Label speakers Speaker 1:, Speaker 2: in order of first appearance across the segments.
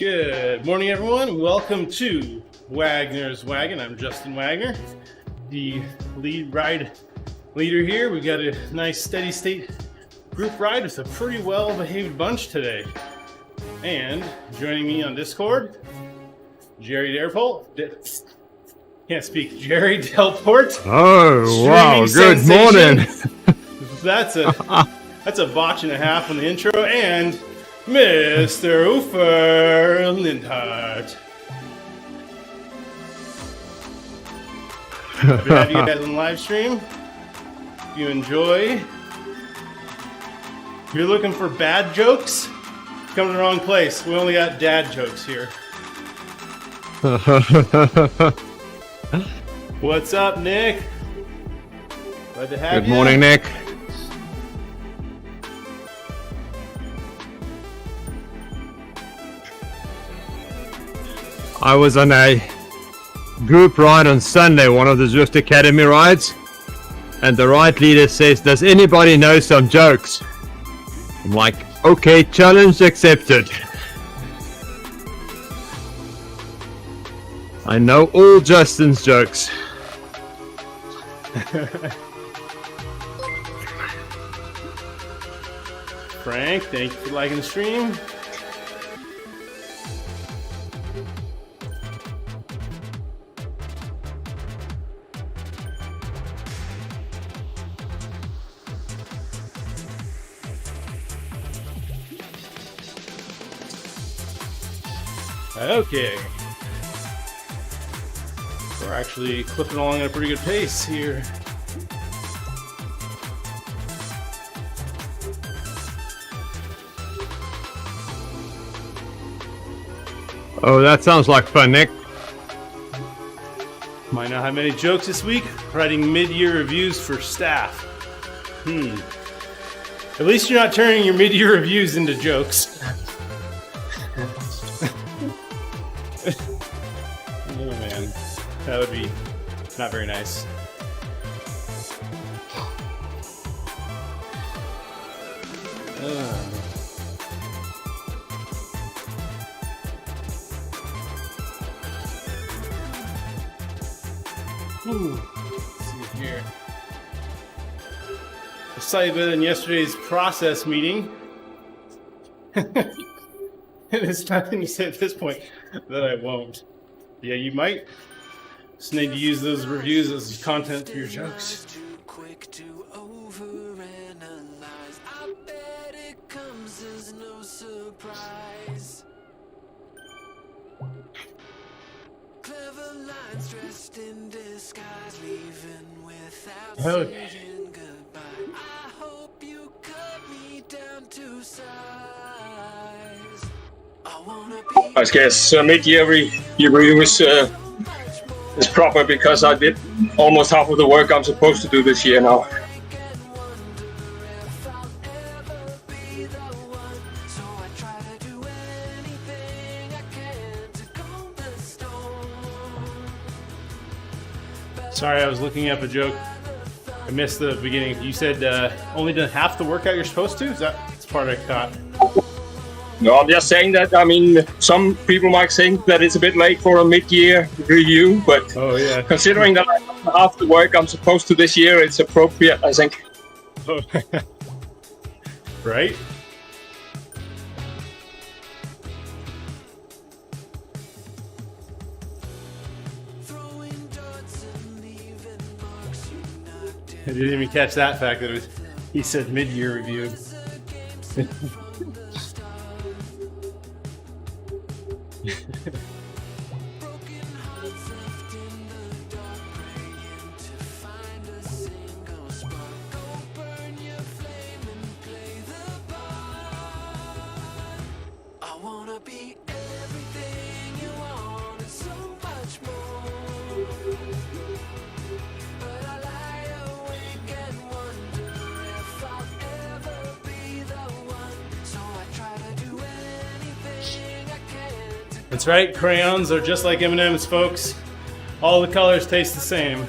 Speaker 1: Good morning, everyone. Welcome to Wagner's Wagon. I'm Justin Wagner, the lead ride leader here. We got a nice steady state group ride with a pretty well behaved bunch today. And joining me on Discord, Jerry Delport. Can't speak. Jerry Delport.
Speaker 2: Oh wow! Good morning.
Speaker 1: That's a botch and a half on the intro, and Mr. Ufer Lindhart. Happy to have you guys on the live stream. If you enjoy, if you're looking for bad jokes, come to the wrong place. We only got dad jokes here. What's up, Nick? Glad to have you.
Speaker 2: Good morning, Nick. I was on a group ride on Sunday, one of the Zwift Academy rides, and the ride leader says, "Does anybody know some jokes?" I'm like, "Okay, challenge accepted." I know all Justin's jokes.
Speaker 1: Frank, thank you for liking the stream. Okay. We're actually clipping along at a pretty good pace here.
Speaker 2: Oh, that sounds like fun, Nick.
Speaker 1: Might not have many jokes this week. Writing mid-year reviews for staff. At least you're not turning your mid-year reviews into jokes. Oh man, that would be not very nice. Let's see here. I saw you in yesterday's process meeting. There's nothing you said at this point that I won't. Yeah, you might just need to use those reviews as content for your jokes. Okay.
Speaker 3: I guess mid-year review is proper because I did almost half of the work I'm supposed to do this year now.
Speaker 1: Sorry, I was looking up a joke. I missed the beginning. You said only done half the workout you're supposed to? That's part I caught.
Speaker 3: No, I'm just saying that, I mean, some people might think that it's a bit late for a mid-year review, but considering that I've done half the work I'm supposed to this year, it's appropriate, I think.
Speaker 1: Right? I didn't even catch that fact that he said mid-year review. That's right, crayons are just like M&M's, folks. All the colors taste the same.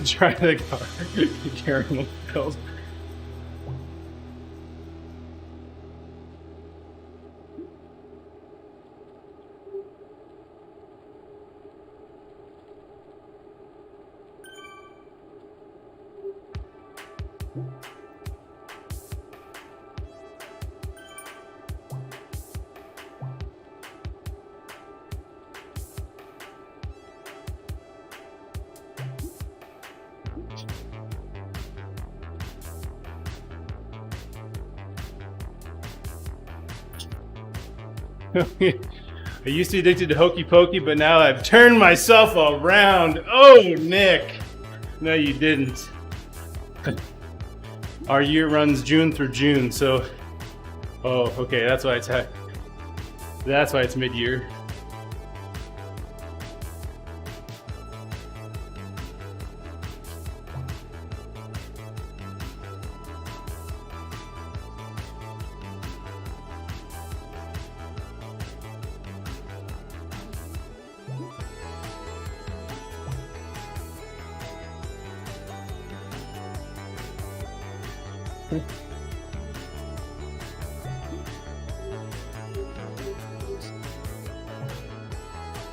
Speaker 1: Try the car. Caramel pills. I used to be addicted to hokey pokey, but now I've turned myself around. Oh, Nick. No, you didn't. Our year runs June through June, so. Oh, okay. That's why it's mid-year.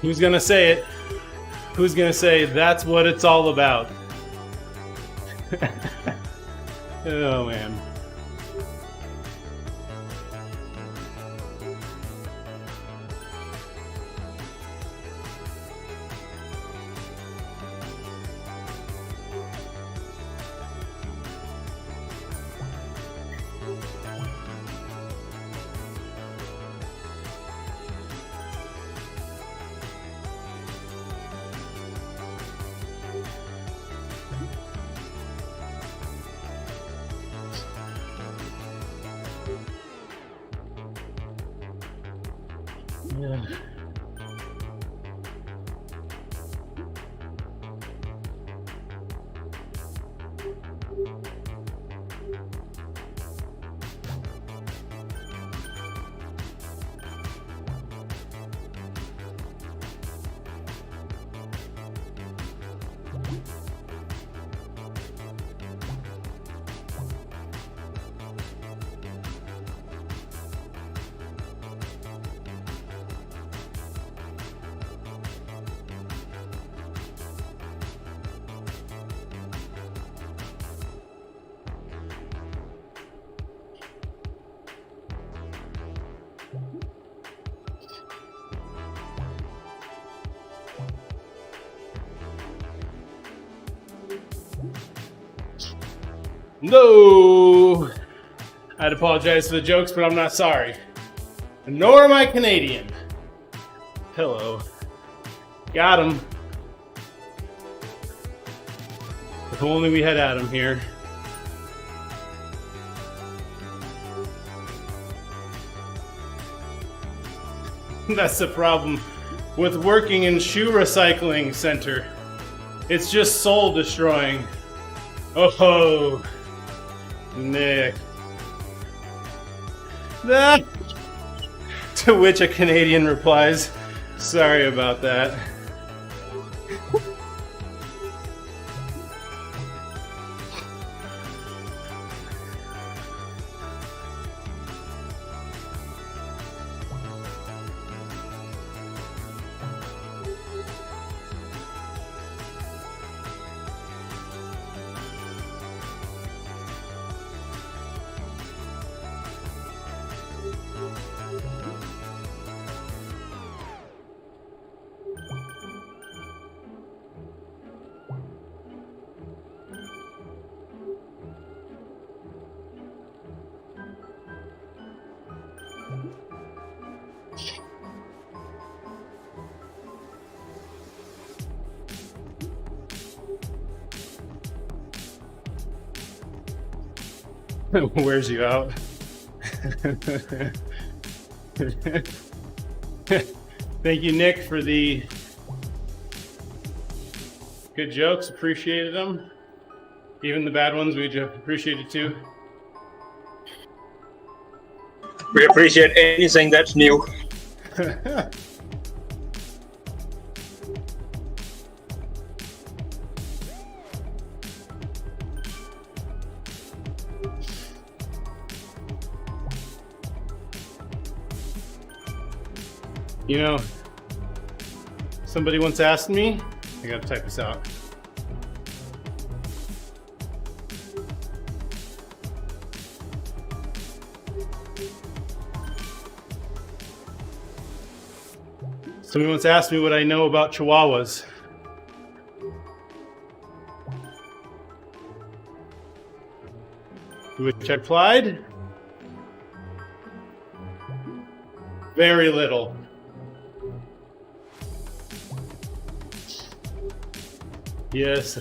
Speaker 1: Who's gonna say it? Who's gonna say that's what it's all about? Oh man. Yeah. No! I'd apologize for the jokes, but I'm not sorry. Nor am I Canadian. Hello. Got him. If only we had Adam here. That's the problem with working in shoe recycling center. It's just soul destroying. Oh, Nick. Ah. To which a Canadian replies, sorry about that. Wears you out. Thank you, Nick, for the good jokes. Appreciated them. Even the bad ones, we appreciated too.
Speaker 3: We appreciate anything that's new.
Speaker 1: You know, somebody once asked me, I gotta type this out. Somebody once asked me what I know about Chihuahuas. To which I replied, very little. Yes.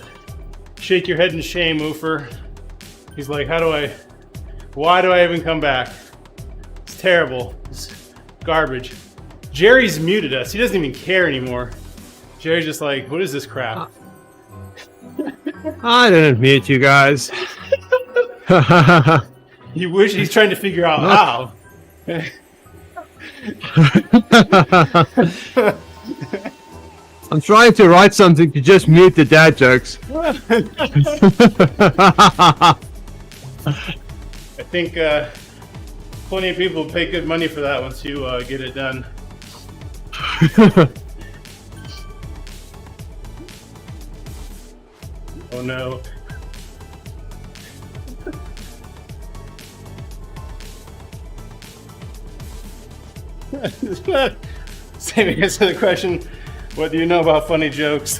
Speaker 1: Shake your head in shame, Oofer. He's like, why do I even come back? It's terrible. It's garbage. Jerry's muted us. He doesn't even care anymore. Jerry's just like, what is this crap?
Speaker 2: I didn't mute you guys.
Speaker 1: You wish he's trying to figure out how.
Speaker 2: I'm trying to write something to just mute the dad jokes.
Speaker 1: I think plenty of people pay good money for that once you get it done. Oh no. Same answer to the question, what do you know about funny jokes?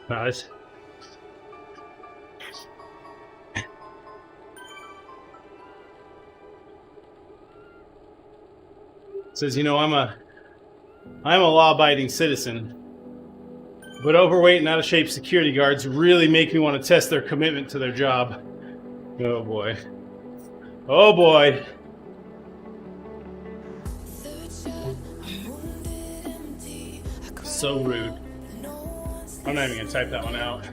Speaker 1: Nice. Says, you know, I'm a law-abiding citizen, but overweight and out-of-shape security guards really make me want to test their commitment to their job. Oh boy. Oh boy. So rude. I'm not even gonna type that one out.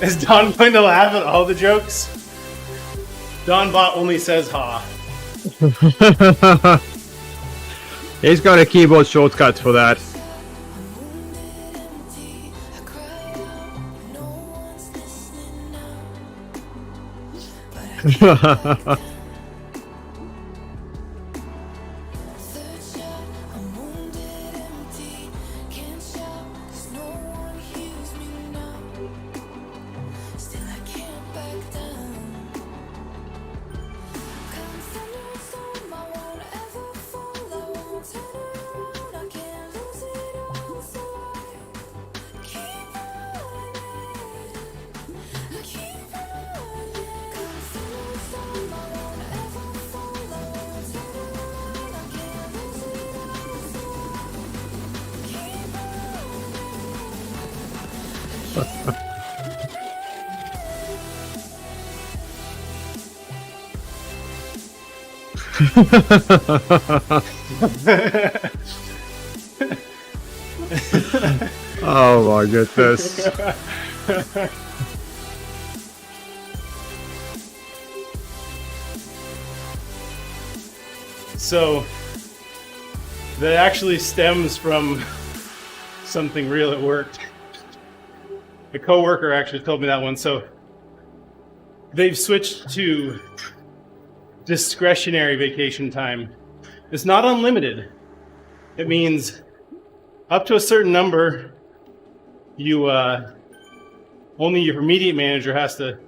Speaker 1: Is Don going to laugh at all the jokes? Donbot only says ha.
Speaker 2: He's got a keyboard shortcut for that. Oh my goodness.
Speaker 1: So that actually stems from something real at work. A coworker actually told me that one. So they've switched to discretionary vacation time. It's not unlimited. It means up to a certain number, you only your immediate manager has to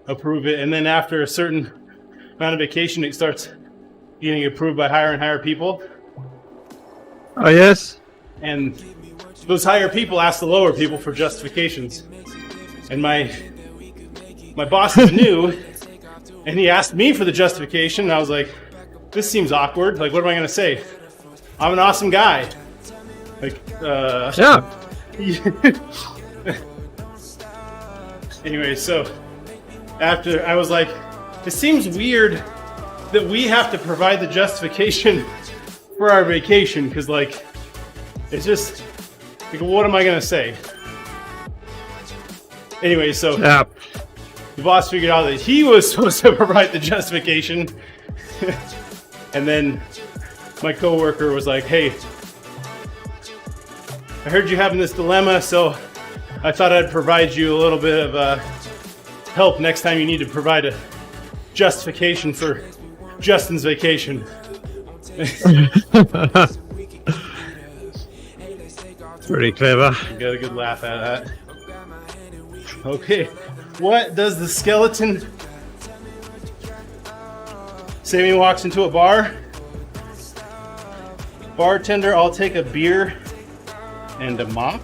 Speaker 1: approve it, and then after a certain amount of vacation, it starts getting approved by higher and higher people.
Speaker 2: Oh yes.
Speaker 1: And those higher people ask the lower people for justifications. And my boss is new, and he asked me for the justification, and I was like, this seems awkward. Like, what am I going to say? I'm an awesome guy. Like,
Speaker 2: Yeah.
Speaker 1: Anyway, so after I was like, it seems weird that we have to provide the justification for our vacation, because like, it's just like, what am I going to say? Anyway, so
Speaker 2: Yeah.
Speaker 1: the boss figured out that he was supposed to provide the justification. And then my coworker was like, hey, I heard you having this dilemma, so I thought I'd provide you a little bit of help next time you need to provide a justification for Justin's vacation.
Speaker 2: Pretty clever.
Speaker 1: Got a good laugh out of that. Okay, what does the skeleton say when he walks into a bar? Bartender, I'll take a beer and a mop.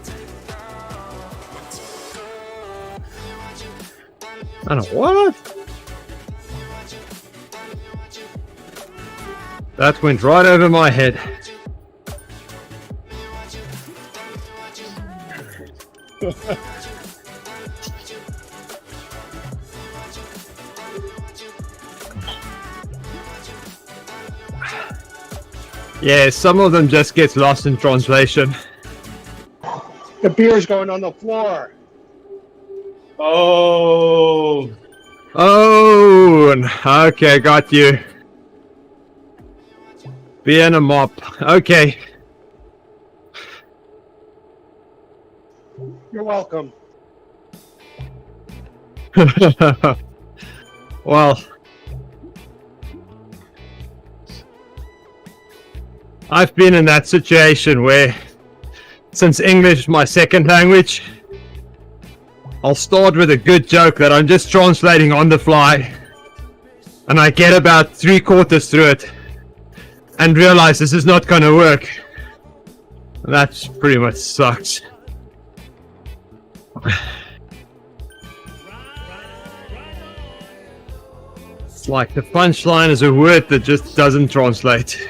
Speaker 2: I don't know what? That went right over my head. Yeah, some of them just get lost in translation.
Speaker 4: The beer's going on the floor.
Speaker 1: Oh,
Speaker 2: Oh, okay, got you. Beer and a mop. Okay.
Speaker 4: You're welcome.
Speaker 2: Well, I've been in that situation where, since English is my second language, I'll start with a good joke that I'm just translating on the fly, and I get about 3/4 through it and realize this is not going to work. And that pretty much sucks. It's like the punchline is a word that just doesn't translate.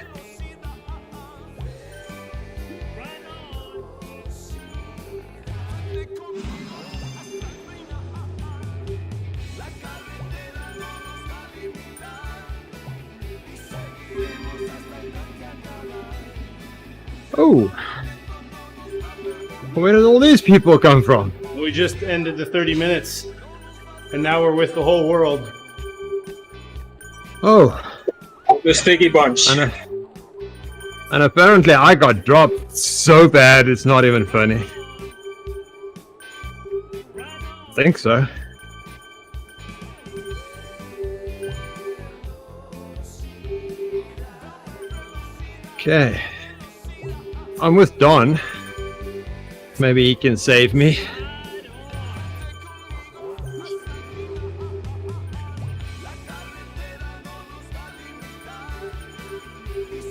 Speaker 2: Oh, where did all these people come from?
Speaker 1: we just ended the 30 minutes, and now we're with the whole world.
Speaker 2: Oh,
Speaker 3: The sticky bunch.
Speaker 2: and apparently I got dropped so bad it's not even funny. I think so. Okay. I'm with Don. Maybe he can save me.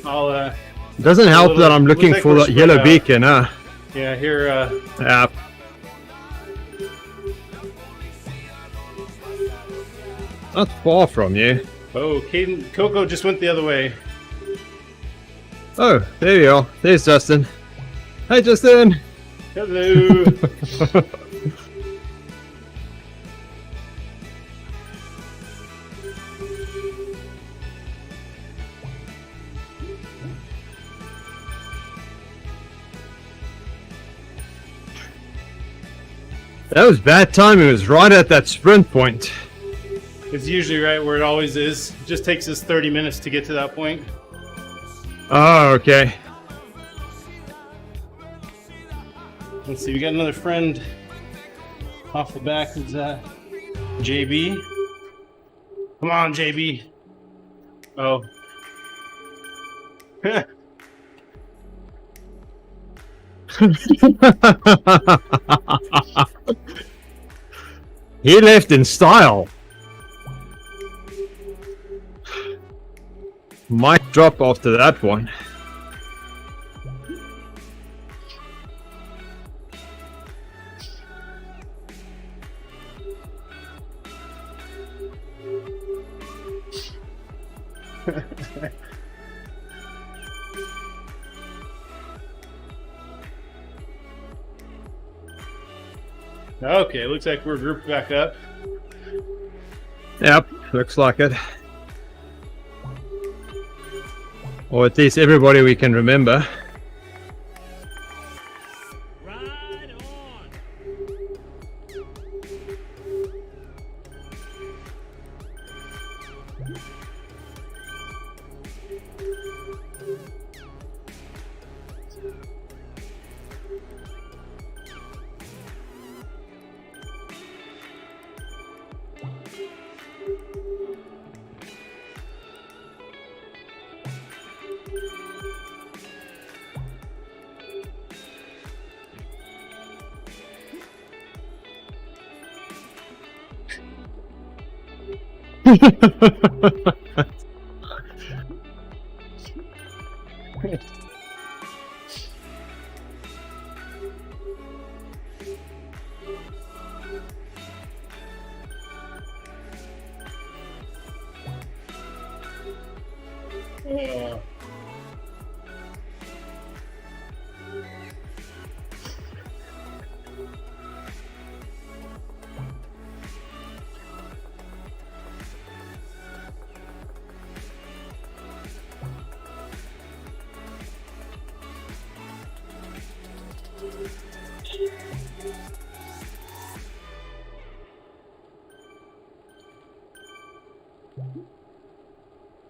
Speaker 1: I'll
Speaker 2: Doesn't help that I'm looking
Speaker 1: looks like
Speaker 2: for
Speaker 1: we're
Speaker 2: the
Speaker 1: spread
Speaker 2: yellow
Speaker 1: out.
Speaker 2: beacon, huh?
Speaker 1: yeah, here
Speaker 2: Yeah. Not far from you.
Speaker 1: oh, Coco just went the other way.
Speaker 2: Oh, there you are. There's Justin. Hey, Justin!
Speaker 1: Hello.
Speaker 2: That was bad timing. It was right at that sprint point.
Speaker 1: It's usually right where it always is. It just takes us 30 minutes to get to that point.
Speaker 2: Oh, okay.
Speaker 1: Let's see, we got another friend off the back. Who's that? JB. Come on, JB. Oh.
Speaker 2: He left in style. Might drop after that one.
Speaker 1: Okay, looks like we're grouped back up.
Speaker 2: Yep, looks like it. Or at least everybody we can remember.
Speaker 5: Ride on.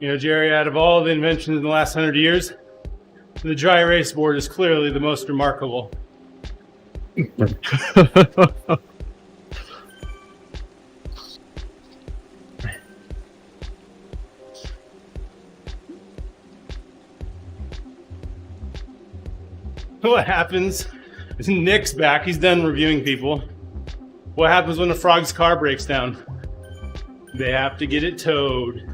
Speaker 1: You know, Jerry, out of all the inventions in the last 100 years, the dry erase board is clearly the most remarkable. What happens is Nick's back. He's done reviewing people. What happens when a frog's car breaks down? They have to get it towed.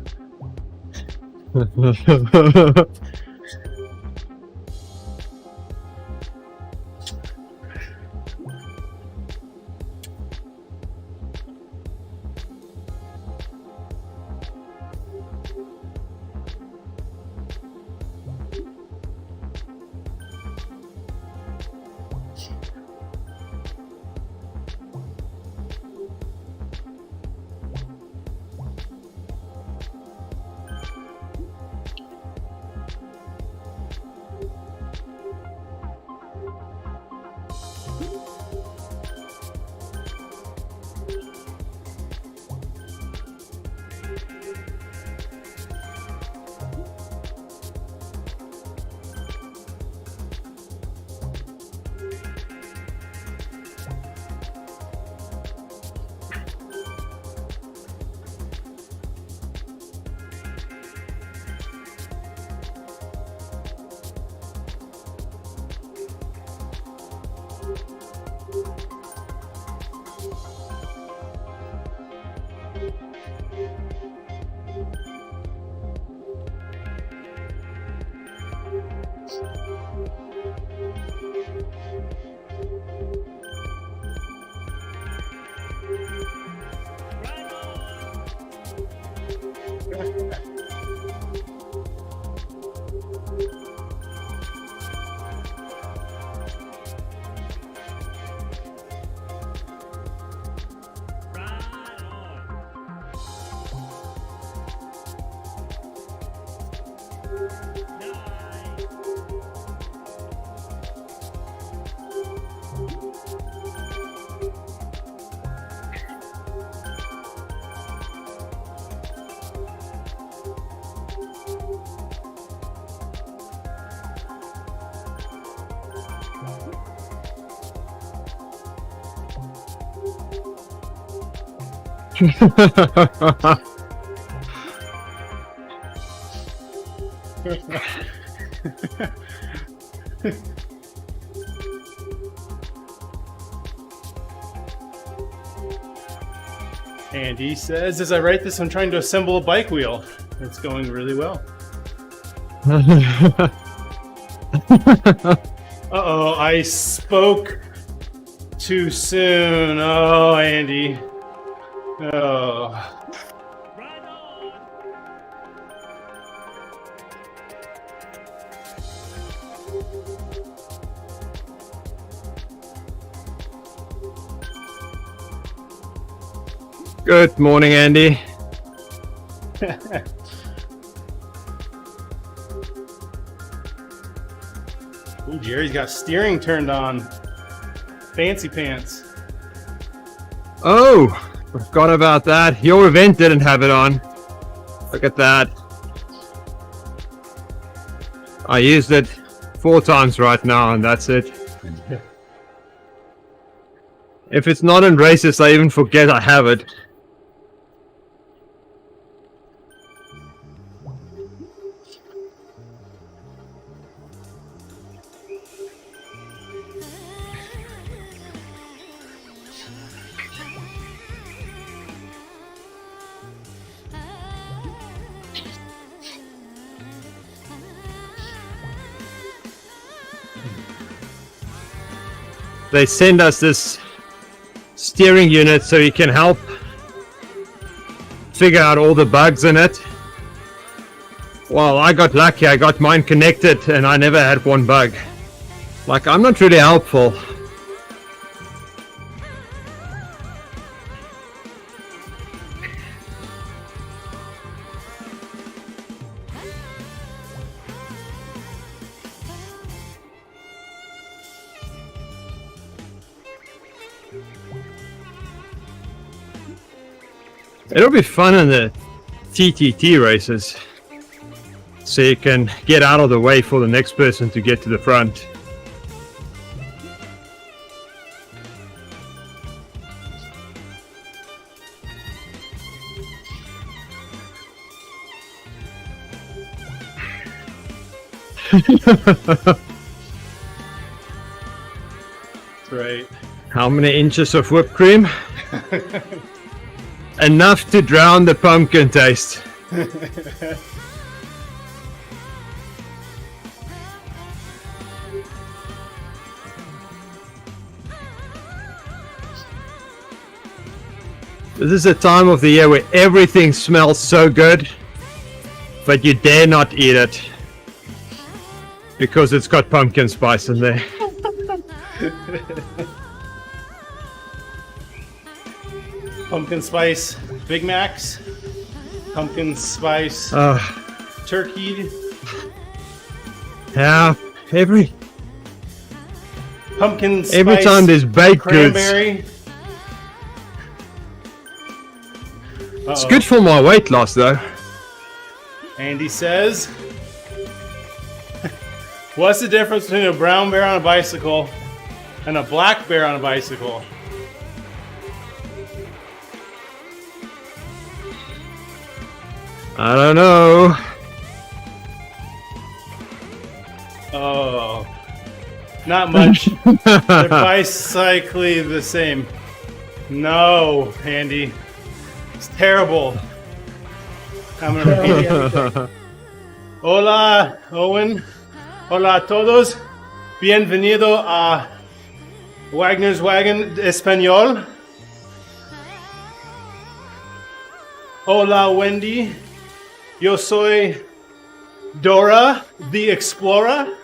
Speaker 1: Andy says, as I write this, I'm trying to assemble a bike wheel. It's going really well. Uh-oh, I spoke too soon. Oh, Andy. Oh.
Speaker 5: Right on.
Speaker 2: Good morning, Andy.
Speaker 1: Ooh, Jerry's got steering turned on. Fancy pants.
Speaker 2: Oh, forgot about that. Your event didn't have it on. Look at that. I used it 4 times right now, and that's it. If it's not in races, I even forget I have it. They send us this steering unit so you can help figure out all the bugs in it. Well, I got lucky. I got mine connected and I never had one bug. Like, I'm not really helpful. It'll be fun in the TTT races, so you can get out of the way for the next person to get to the front.
Speaker 1: That's right.
Speaker 2: How many inches of whipped cream? Enough to drown the pumpkin taste. This is a time of the year where everything smells so good, but you dare not eat it because it's got pumpkin spice in there.
Speaker 1: Pumpkin spice Big Macs. Pumpkin spice turkey.
Speaker 2: Yeah, every
Speaker 1: Pumpkin spice
Speaker 2: time there's baked goods.
Speaker 1: cranberry.
Speaker 2: It's good for my weight loss though.
Speaker 1: Andy says, what's the difference between a brown bear on a bicycle and a black bear on a bicycle?
Speaker 2: I don't know.
Speaker 1: Oh, not much. They're bicyclically the same. No, Andy. It's terrible. I'm gonna repeat everything. Hola, Owen. Hola a todos. Bienvenido a Wagner's Wagon Español. Hola, Wendy. Yo soy Dora, the Explorer.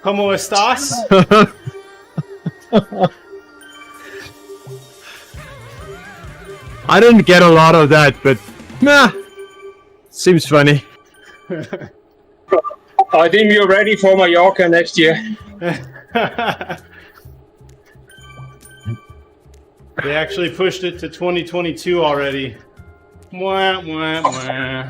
Speaker 1: ¿Cómo estás?
Speaker 2: I didn't get a lot of that, but nah, seems funny.
Speaker 3: I think you're ready for Mallorca next year.
Speaker 1: They actually pushed it to 2022 already. Mwah, mwah, mwah.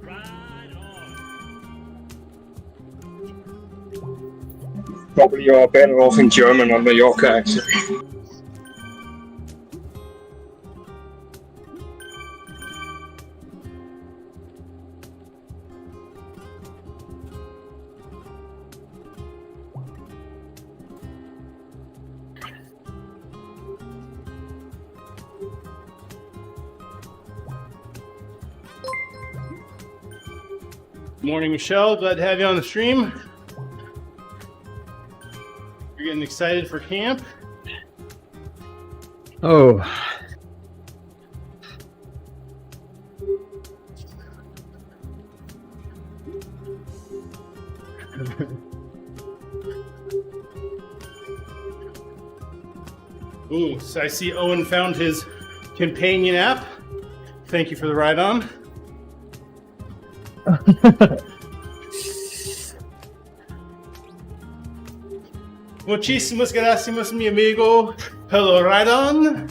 Speaker 5: Right on.
Speaker 3: Probably you're better off in German on Mallorca, actually.
Speaker 1: Morning, Michelle. Glad to have you on the stream. You're getting excited for camp?
Speaker 2: Oh.
Speaker 1: Ooh, so I see Owen found his companion app. Thank you for the ride on. Muchísimas gracias, mi amigo. Hello, ride on.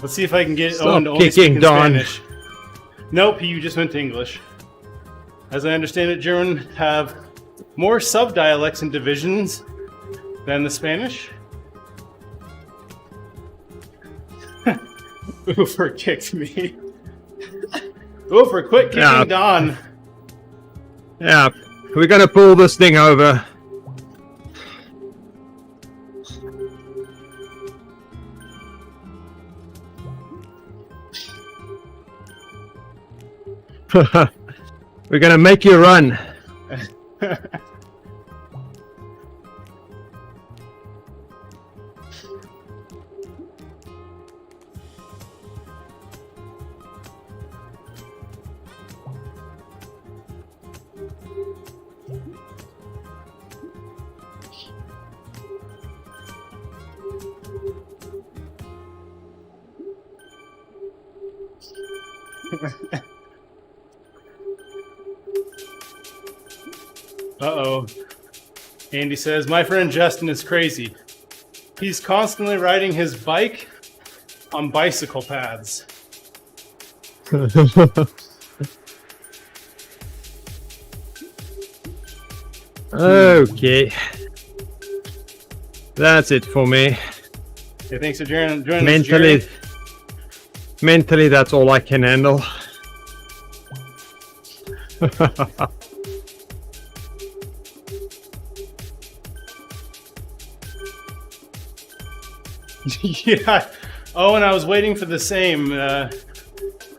Speaker 1: Let's see if I can get Owen to only speak in Spanish. Nope, you just went to English. As I understand it, German have more sub-dialects and divisions than the Spanish. Oofer kicked me. Oofer, quit kicking Don.
Speaker 2: Yeah, we're gonna pull this thing over. We're gonna make you run.
Speaker 1: Uh-oh. Andy says, my friend Justin is crazy. He's constantly riding his bike on bicycle paths.
Speaker 2: Okay. That's it for me.
Speaker 1: Yeah, thanks for joining us, Jerry.
Speaker 2: Mentally, that's all I can handle.
Speaker 1: Yeah. Oh, and I was waiting for the same.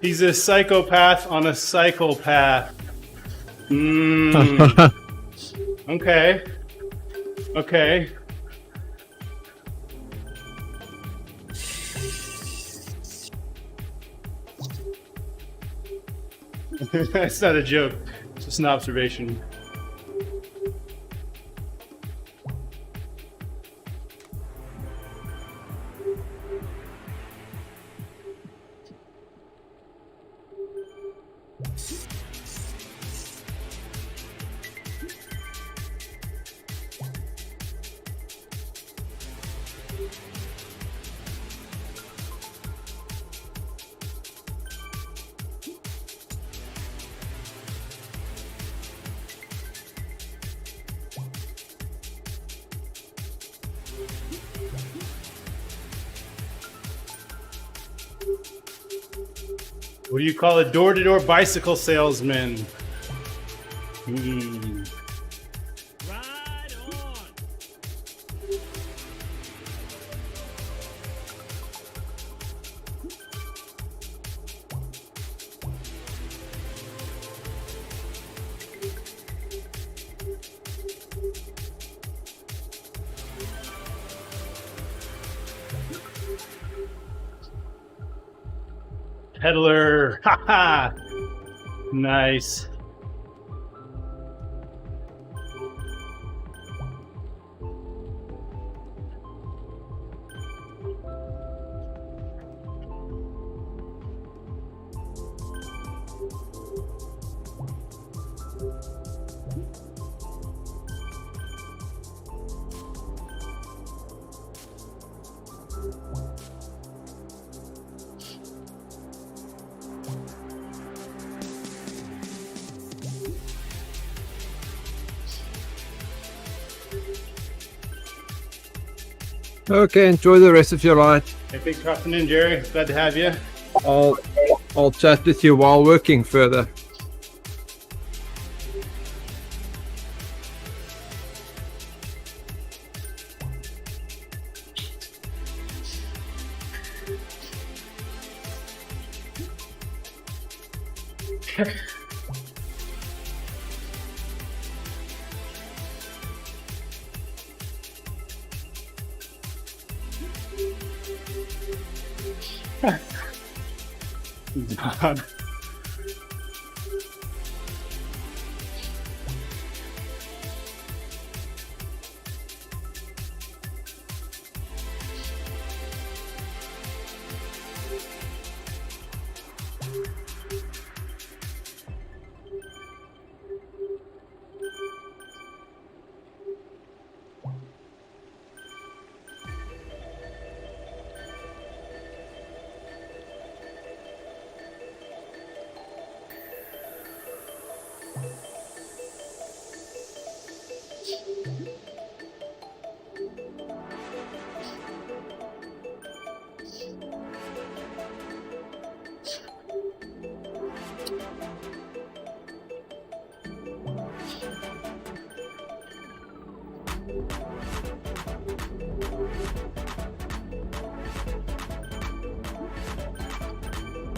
Speaker 1: He's a psychopath on a psychopath. Okay. Okay. That's not a joke. It's just an observation. What do you call a door-to-door bicycle salesman?
Speaker 5: Ride on.
Speaker 1: Peddler. Haha. Nice.
Speaker 2: Okay, enjoy the rest of your ride.
Speaker 1: Hey, thanks for hopping in, Jerry. Glad to have you.
Speaker 2: I'll chat with you while working further.
Speaker 1: God.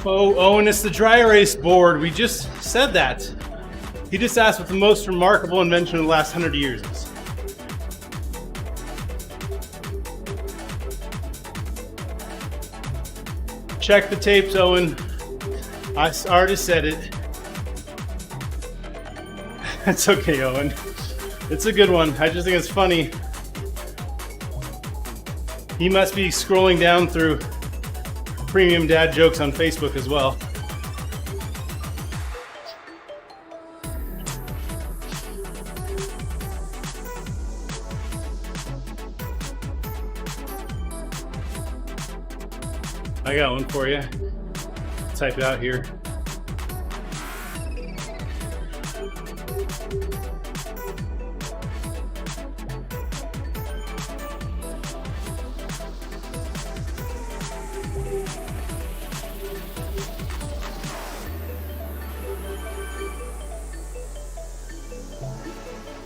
Speaker 1: Oh, Owen, it's the dry erase board. We just said that. He just asked what the most remarkable invention of the last 100 years is. Check the tapes, Owen. I already said it. It's okay, Owen. It's a good one. I just think it's funny. He must be scrolling down through premium dad jokes on Facebook as well. I got one for you. Type it out here.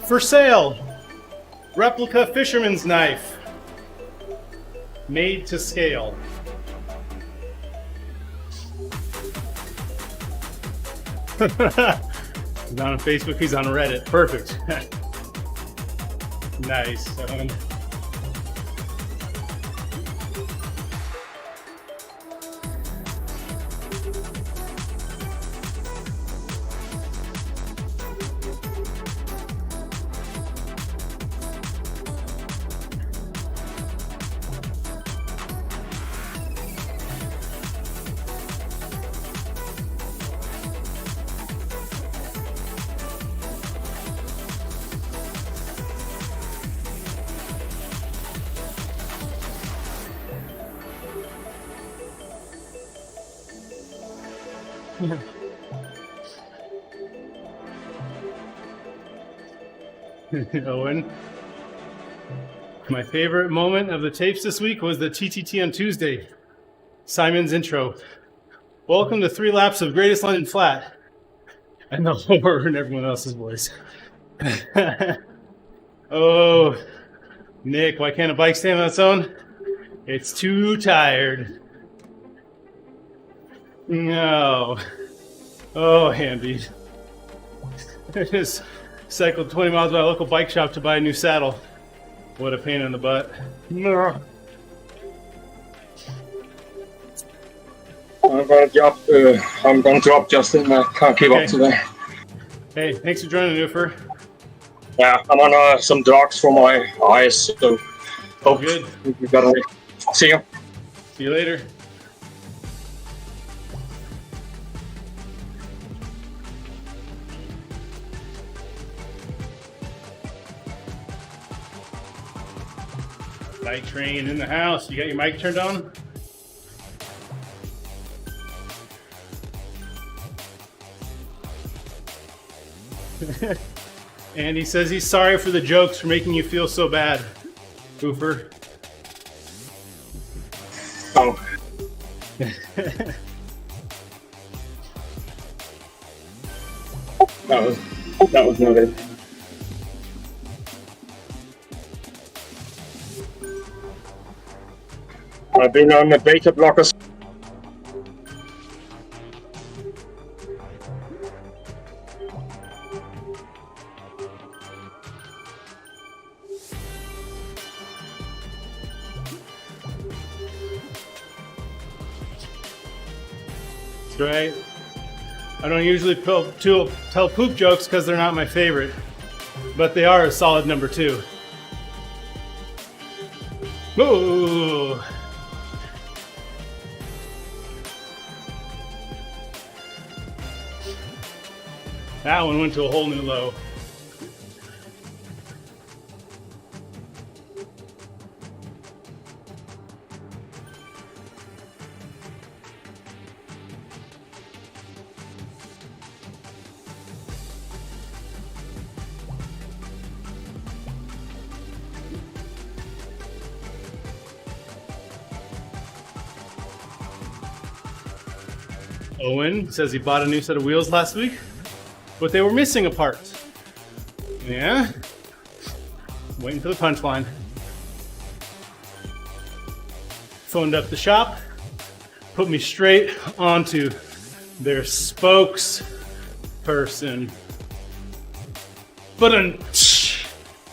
Speaker 1: For sale, replica fisherman's knife, made to scale. He's on Facebook, he's on Reddit. Perfect. Nice. Owen, my favorite moment of the tapes this week was the TTT on Tuesday. Simon's intro. Welcome to 3 laps of Greatest London Flat. And the horror in everyone else's voice. Oh, Nick, why can't a bike stand on its own? It's too tired. No. Oh, Hanby. I just cycled 20 miles by a local bike shop to buy a new saddle. What a pain in the butt. No.
Speaker 3: I'm gonna drop Justin. I can't keep up today.
Speaker 1: Hey, thanks for joining, Ufer.
Speaker 3: Yeah, I'm on some drugs for my eyes, so hope
Speaker 1: Good.
Speaker 3: you got it. See you.
Speaker 1: See you later. Bike train in the house. You got your mic turned on? And he says he's sorry for the jokes for making you feel so bad, Oofer.
Speaker 3: Oh. that was not it. I've been on the beta blockers.
Speaker 1: right? I don't usually tell poop jokes because they're not my favorite, but they are a solid number 2. Ooh. That one went to a whole new low. Owen says he bought a new set of wheels last week, but they were missing a part. Yeah? Waiting for the punchline. Phoned up the shop, put me straight onto their spokesperson.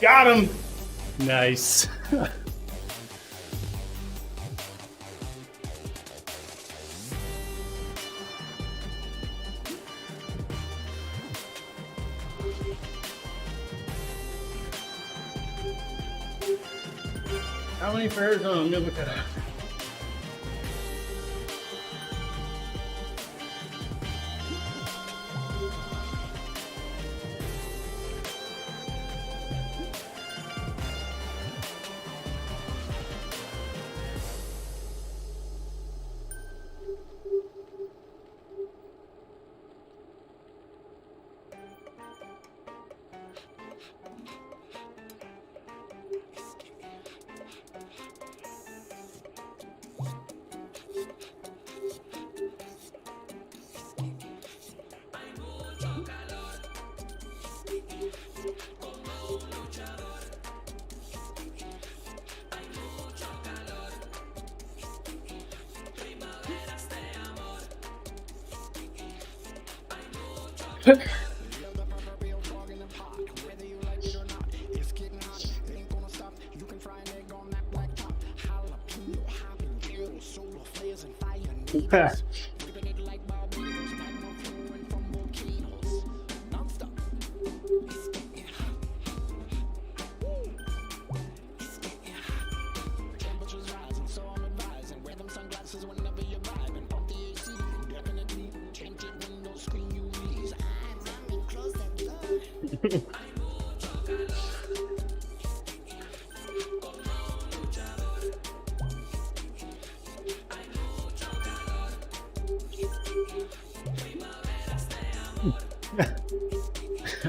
Speaker 1: Got him! Nice. How many pairs? Oh, I'm gonna look at it.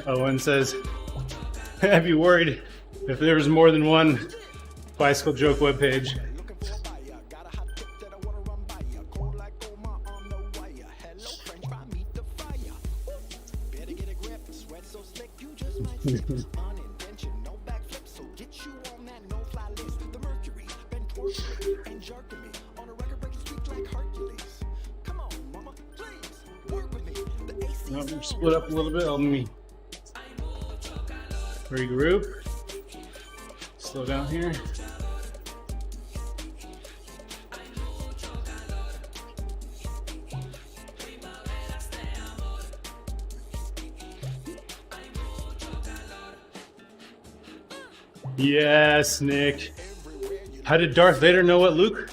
Speaker 1: Owen says, have you worried if there was more than one bicycle joke webpage? Split up a little bit. Let me regroup. Slow down here. Yes, Nick. How did Darth Vader know what Luke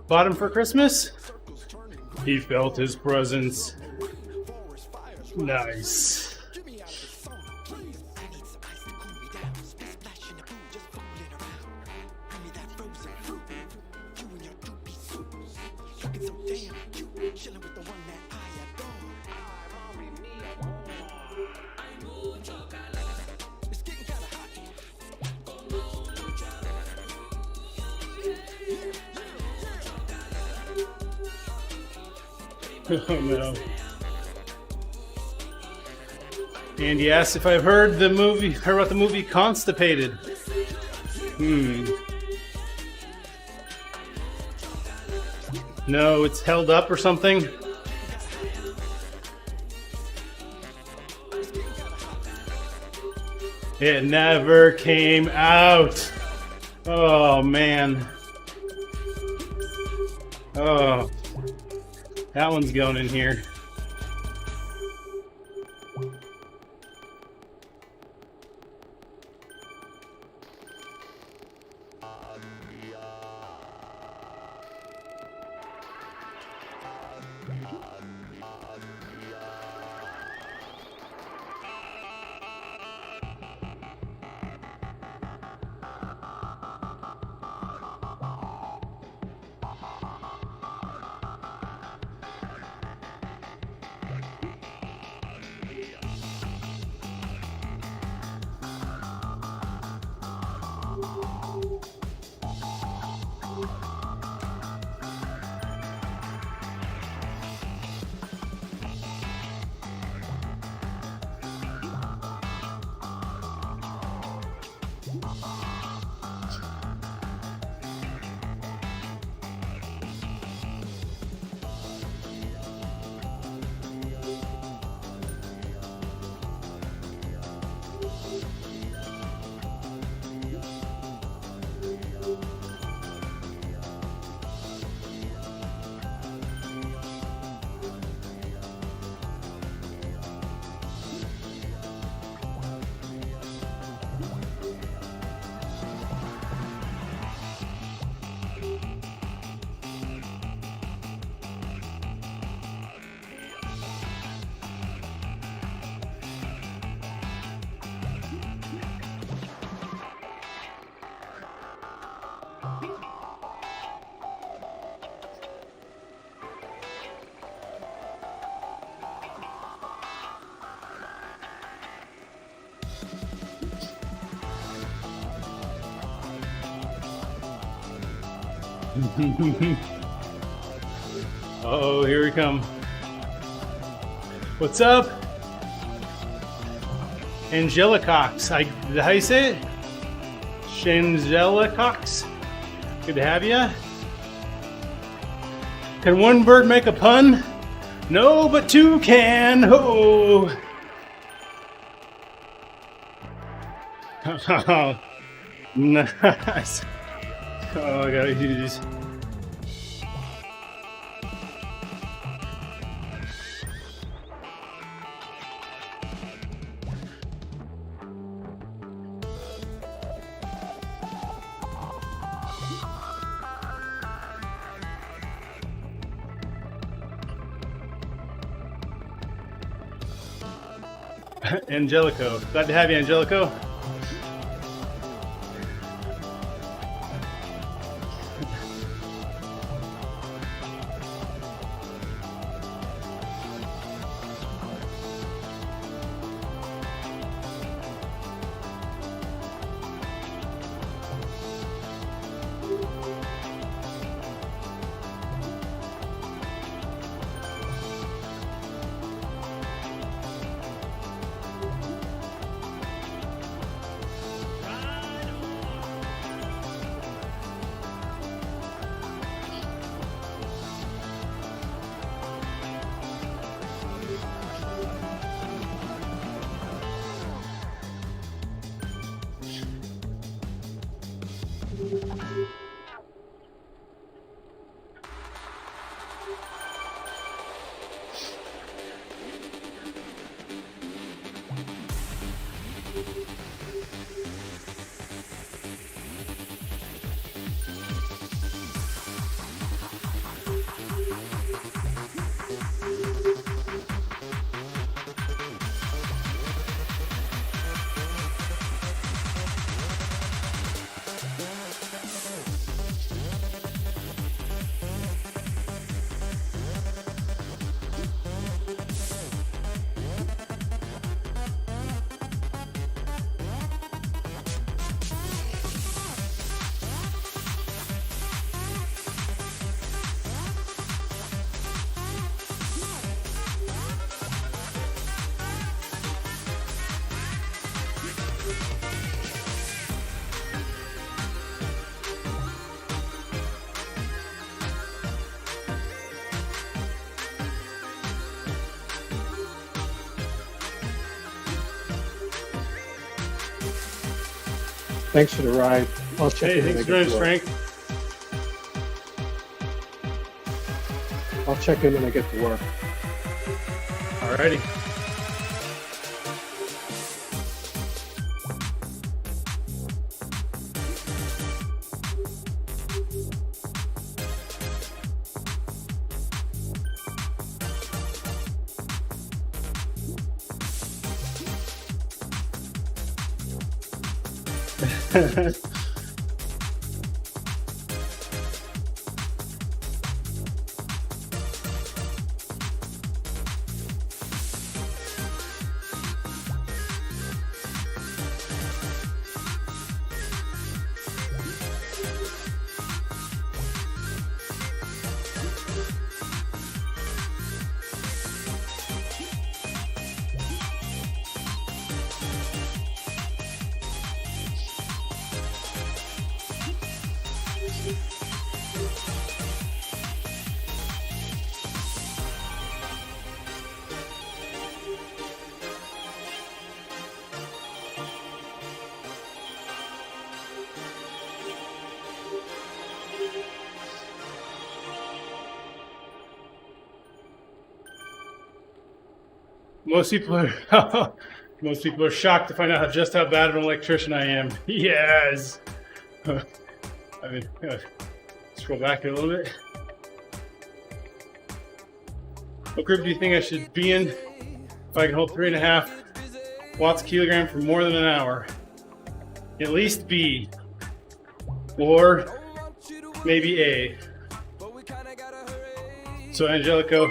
Speaker 1: bought him for Christmas? He felt his presence. Nice. Oh no. Andy asked if I've heard about the movie Constipated. No, it's held up or something. It never came out. Oh man. Oh. That one's going in here. Oh, here we come. What's up? Angelicox. Is that how you say it? Shangelicox. Good to have you. Can one bird make a pun? No, but two can. Oh. Nice. Oh, I gotta do these. Angelico. Glad to have you, Angelico.
Speaker 4: Thanks for the ride. I'll check
Speaker 1: Hey,
Speaker 4: in
Speaker 1: thanks
Speaker 4: and
Speaker 1: very
Speaker 4: get
Speaker 1: much,
Speaker 4: to work.
Speaker 1: Frank.
Speaker 4: I'll check in when I get to work.
Speaker 1: Alrighty. Most people are shocked to find out just how bad of an electrician I am. Yes. I mean, scroll back a little bit. What group do you think I should be in if I can hold 3.5 watts kilogram for more than an hour? At least B, or maybe A. So Angelico,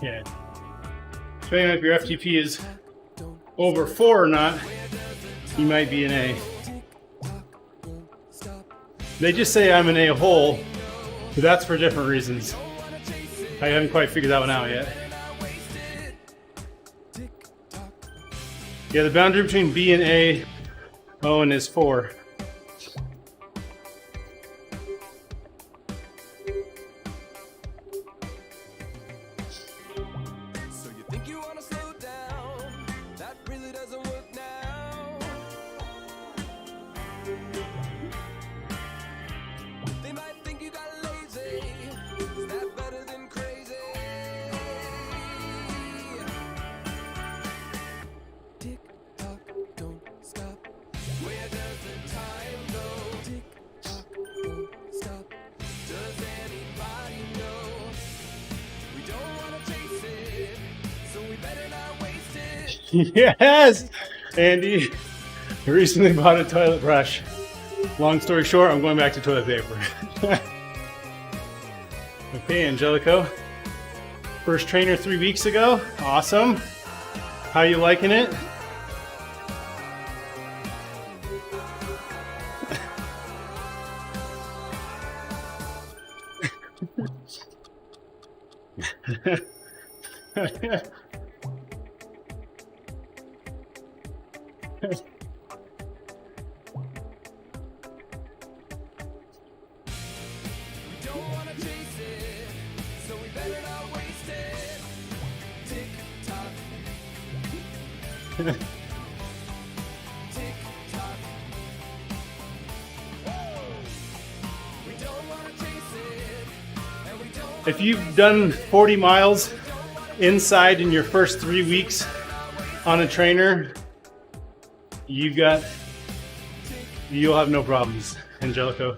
Speaker 1: yeah. Depending on if your FTP is over 4 or not, you might be an A. They just say I'm an A-hole, but that's for different reasons. I haven't quite figured that one out yet. Yeah, the boundary between B and A, Owen, is 4. Yes, Andy. I recently bought a toilet brush. Long story short, I'm going back to toilet paper. Okay, Angelico. First trainer 3 weeks ago. Awesome. How you liking it? If you've done 40 miles inside in your first 3 weeks on a trainer, you'll have no problems, Angelico.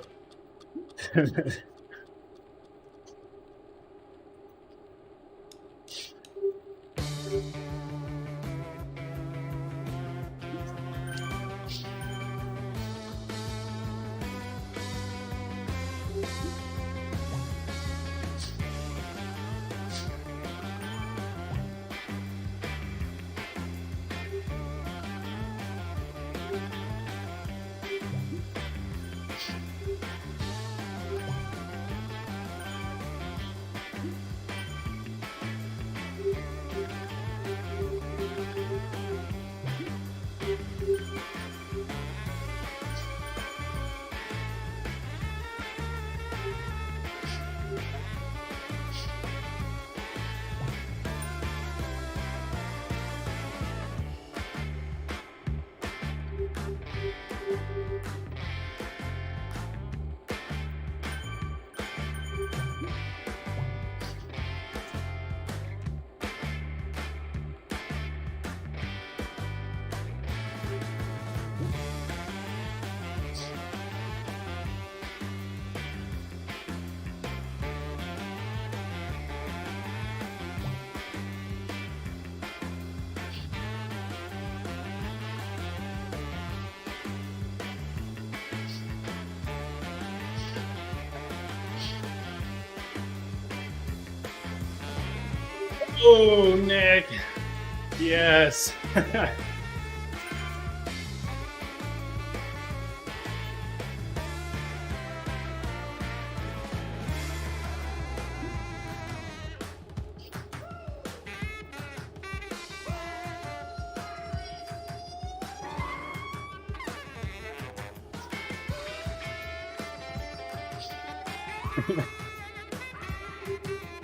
Speaker 1: Oh, Nick. Yes.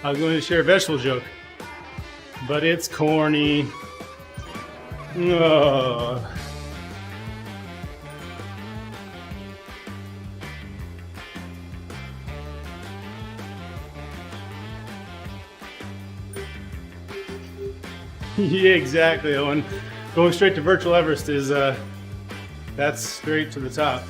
Speaker 1: I was going to share a vegetable joke, but it's corny. Oh. Yeah, exactly, Owen. Going straight to virtual Everest is that's straight to the top.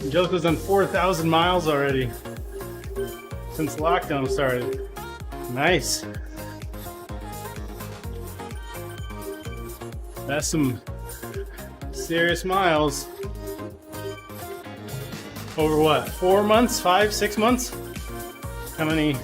Speaker 1: Angelica's done 4,000 miles already since lockdown started. Nice. That's some serious miles. Over what? 4 months? 5, 6 months? How many?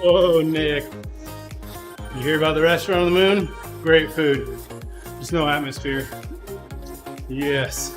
Speaker 1: Oh, Nick. You hear about the restaurant on the moon? Great food. Just no atmosphere. Yes.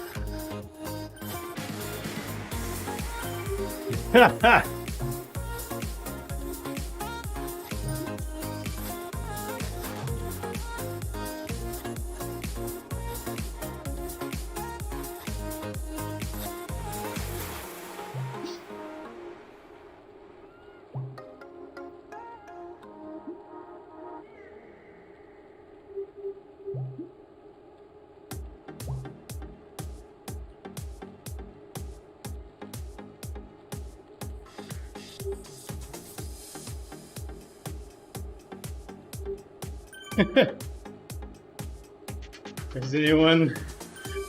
Speaker 1: Is anyone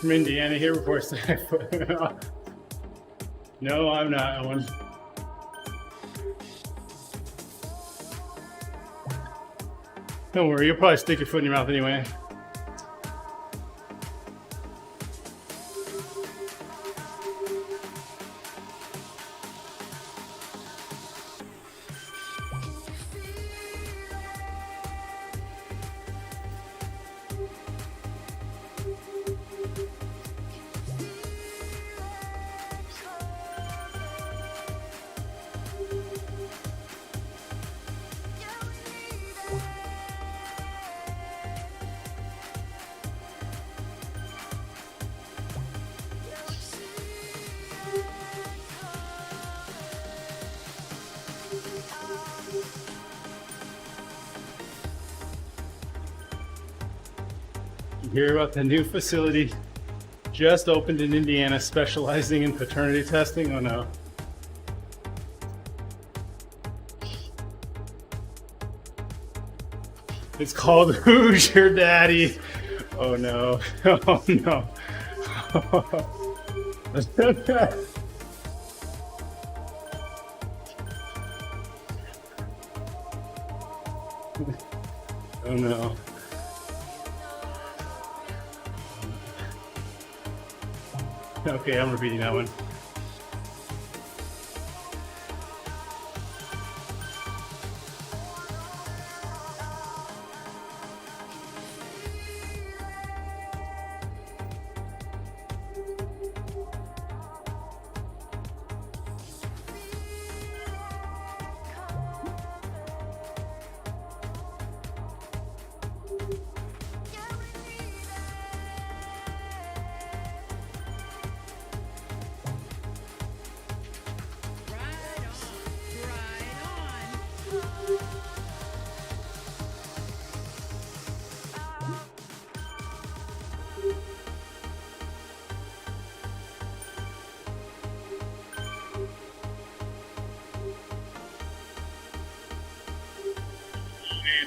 Speaker 1: from Indiana here before that? No, I'm not, Owen. Don't worry, you'll probably stick your foot in your mouth anyway. Hear about the new facility just opened in Indiana, specializing in paternity testing? Oh no. It's called Who's Your Daddy? Oh no. Oh no. Oh no. Okay, I'm repeating that one.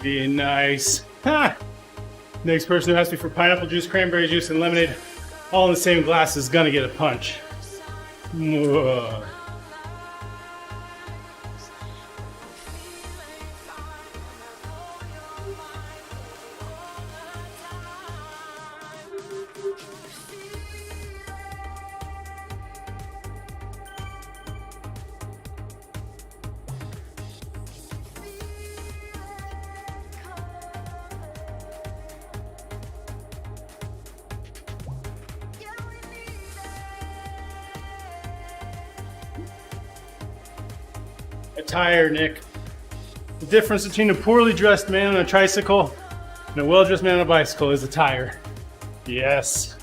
Speaker 1: Really nice. Ha! Next person who asks me for pineapple juice, cranberry juice, and lemonade all in the same glass is gonna get a punch. Ugh. Attire, Nick. The difference between a poorly dressed man on a tricycle and a well-dressed man on a bicycle is attire. Yes.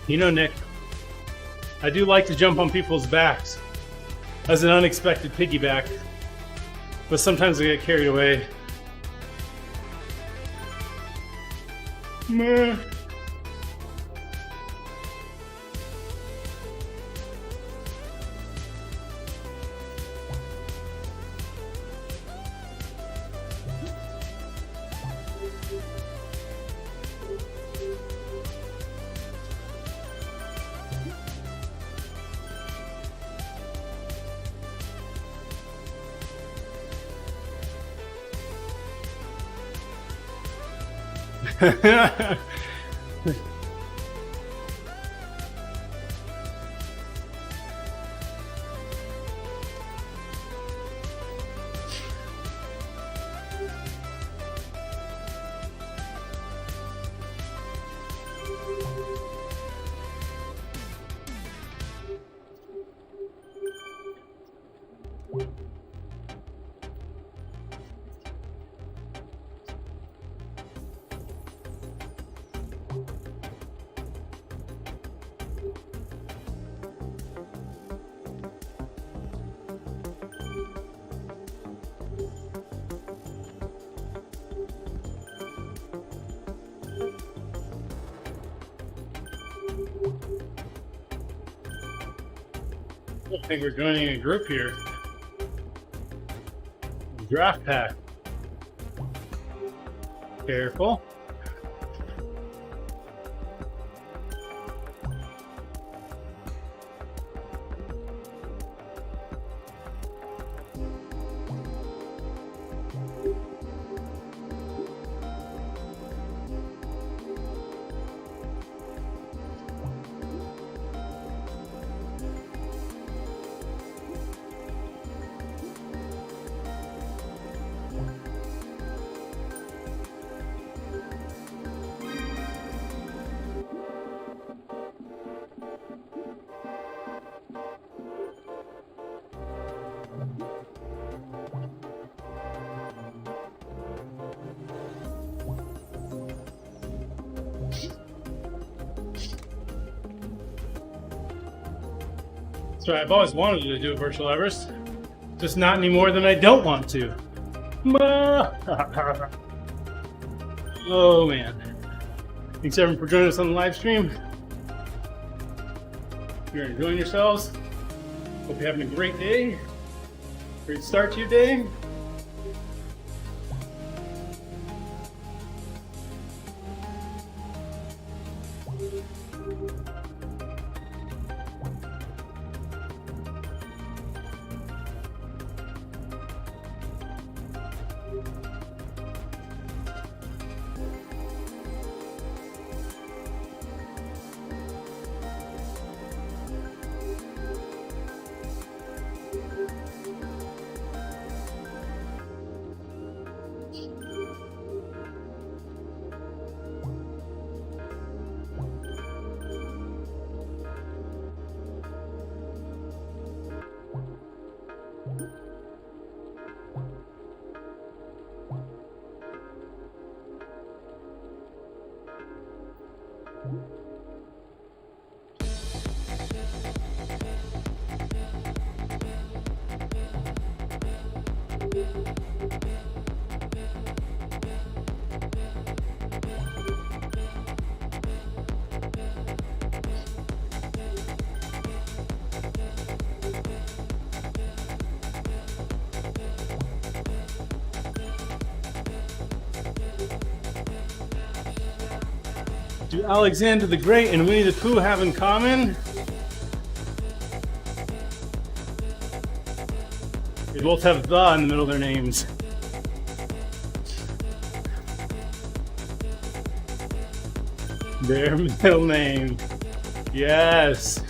Speaker 1: You know, Nick, I do like to jump on people's backs as an unexpected piggyback, but sometimes I get carried away. Meh. I think we're joining a group here. Draft pack. Careful. That's right, I've always wanted to do a virtual Everest, just not any more than I don't want to. Oh man. Thanks everyone for joining us on the live stream. If you're enjoying yourselves, hope you're having a great day, great start to your day. Do Alexander the Great and Winnie the Pooh have in common? They both have "the" in the middle of their names. Their middle name. Yes.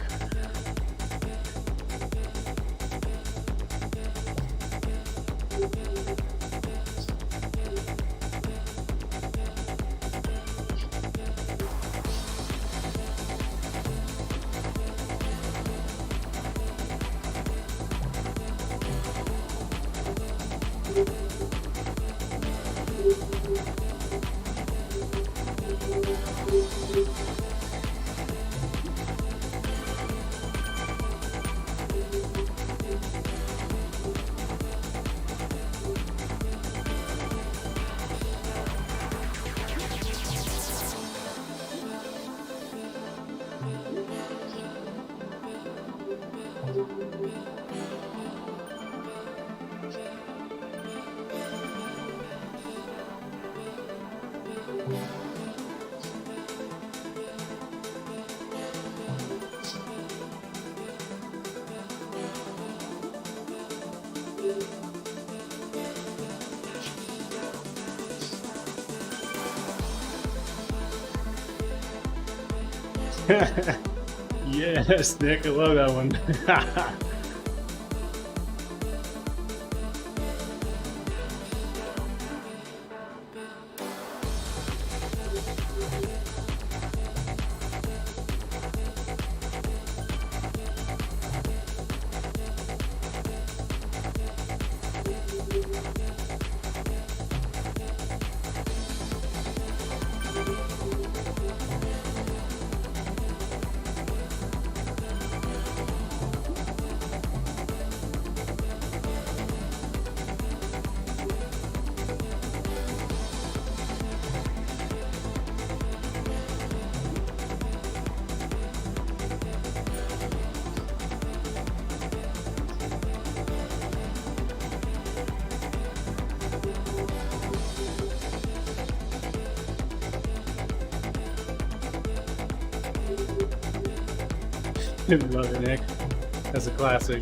Speaker 1: Yes, Nick, I love that one. Love it, Nick. That's a classic.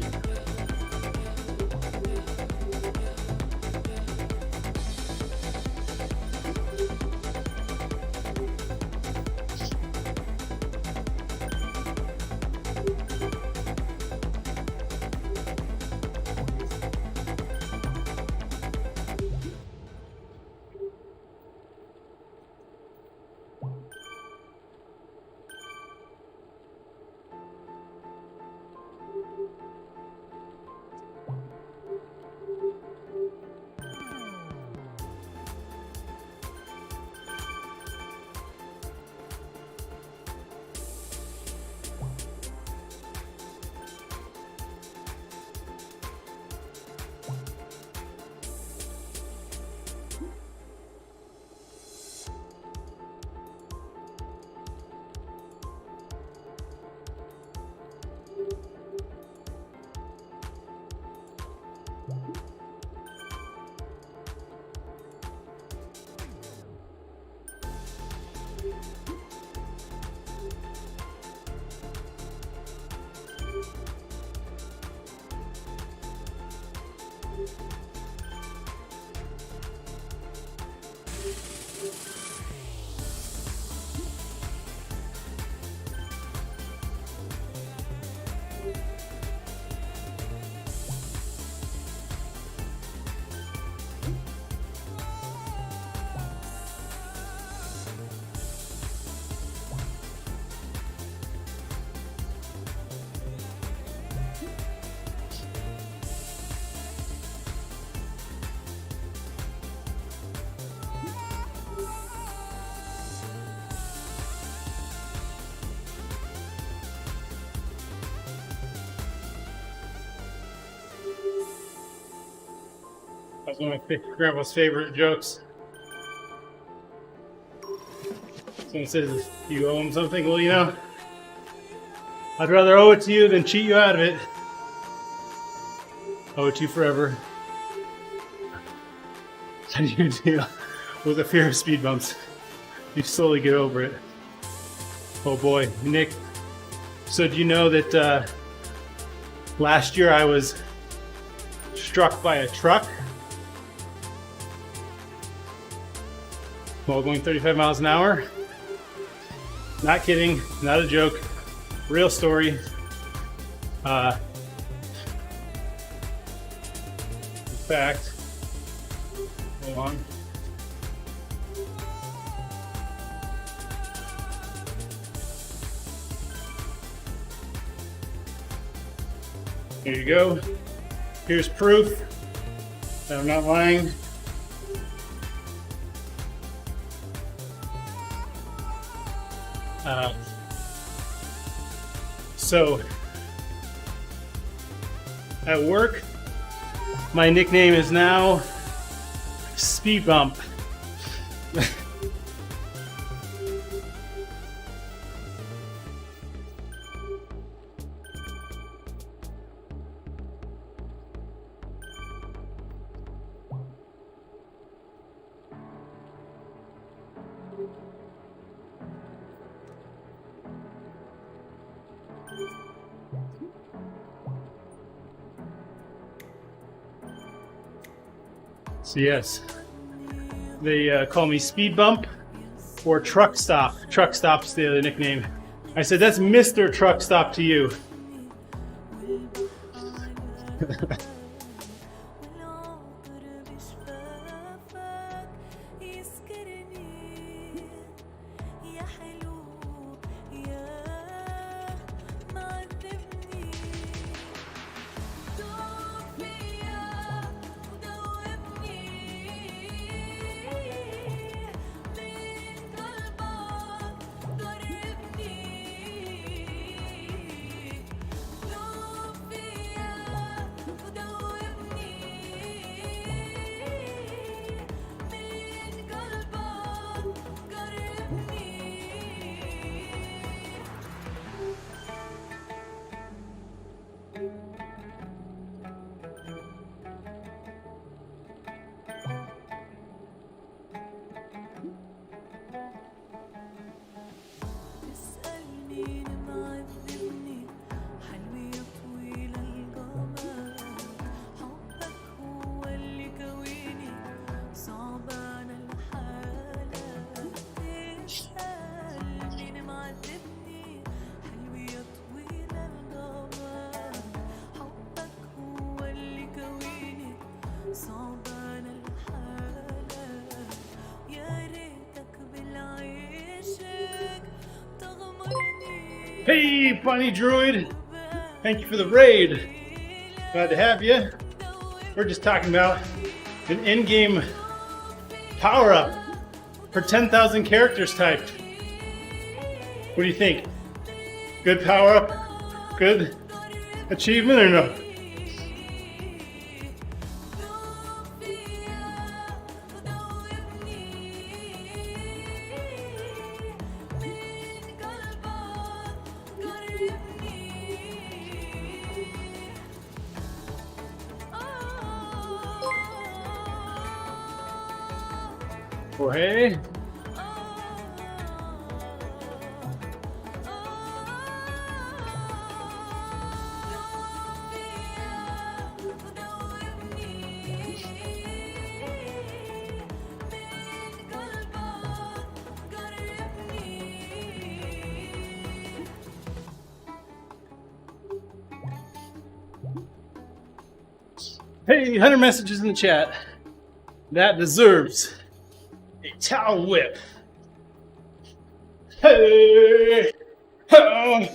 Speaker 1: That's one of my grandpa's favorite jokes. Someone says, if you owe him something, well, you know, I'd rather owe it to you than cheat you out of it. Owe it to you forever. How do you deal with the fear of speed bumps? You slowly get over it. Oh boy, Nick. So do you know that last year I was struck by a truck while going 35 miles an hour? Not kidding, not a joke, real story. In fact, hold on. Here you go. Here's proof that I'm not lying. So, at work, my nickname is now Speed Bump. So yes, they call me Speed Bump or Truck Stop. Truck Stop's the other nickname. I said, that's Mr. Truck Stop to you. Hey, Bunny Droid. Thank you for the raid. Glad to have you. We're just talking about an in-game power-up for 10,000 characters typed. What do you think? Good power-up? Good achievement or no? Oh, hey. Hey, 100 messages in the chat. That deserves a towel whip. Hey! Oh.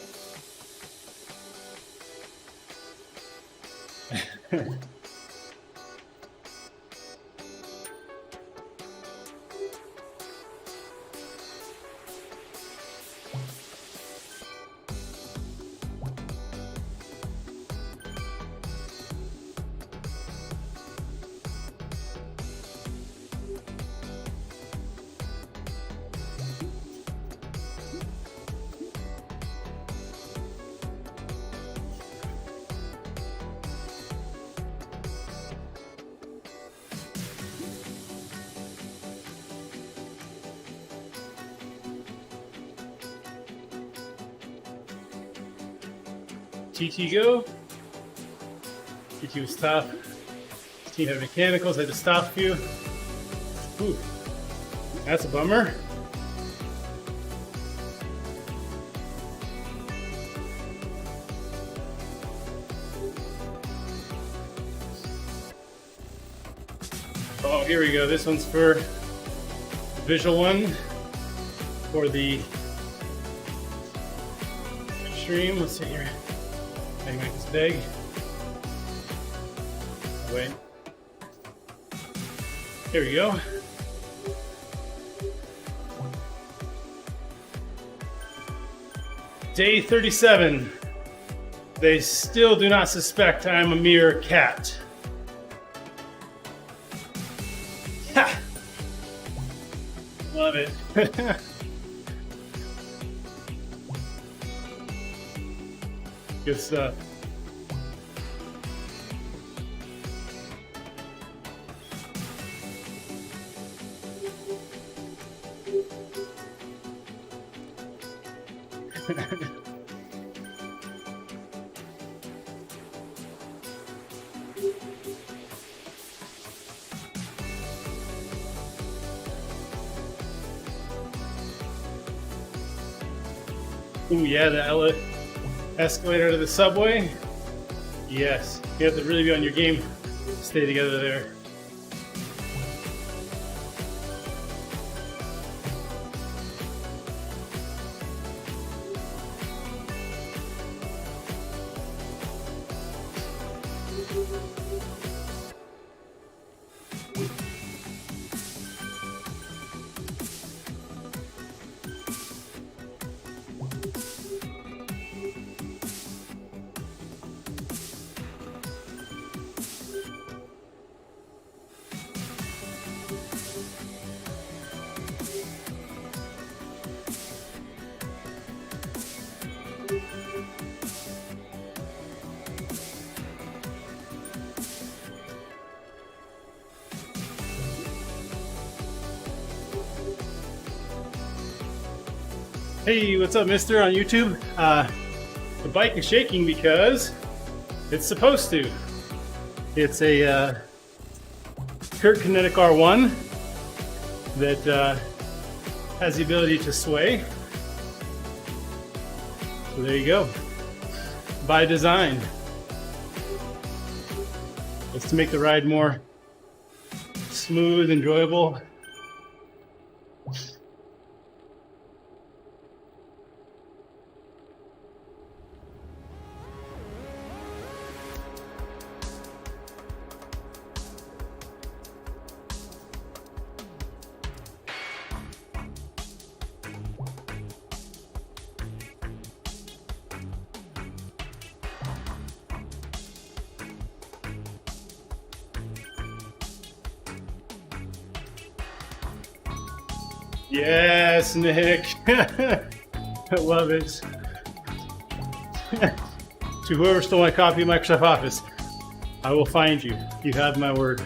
Speaker 1: TT go. TT was tough. Team had mechanicals, had to stop a few. Ooh, that's a bummer. Oh, here we go. This one's for the visual one for the stream. Let's see here. I can make this big. Wait. Here we go. Day 37. They still do not suspect I am a mere cat. Ha! Love it. Good stuff. Oh yeah, the escalator to the subway. Yes, you have to really be on your game. Stay together there. Hey, what's up, mister, on YouTube? The bike is shaking because it's supposed to. It's a Kurt Kinetic R1 that has the ability to sway. So there you go. By design. It's to make the ride more smooth, enjoyable. Yes, Nick. I love it. To whoever stole my copy of Microsoft Office, I will find you. You have my word.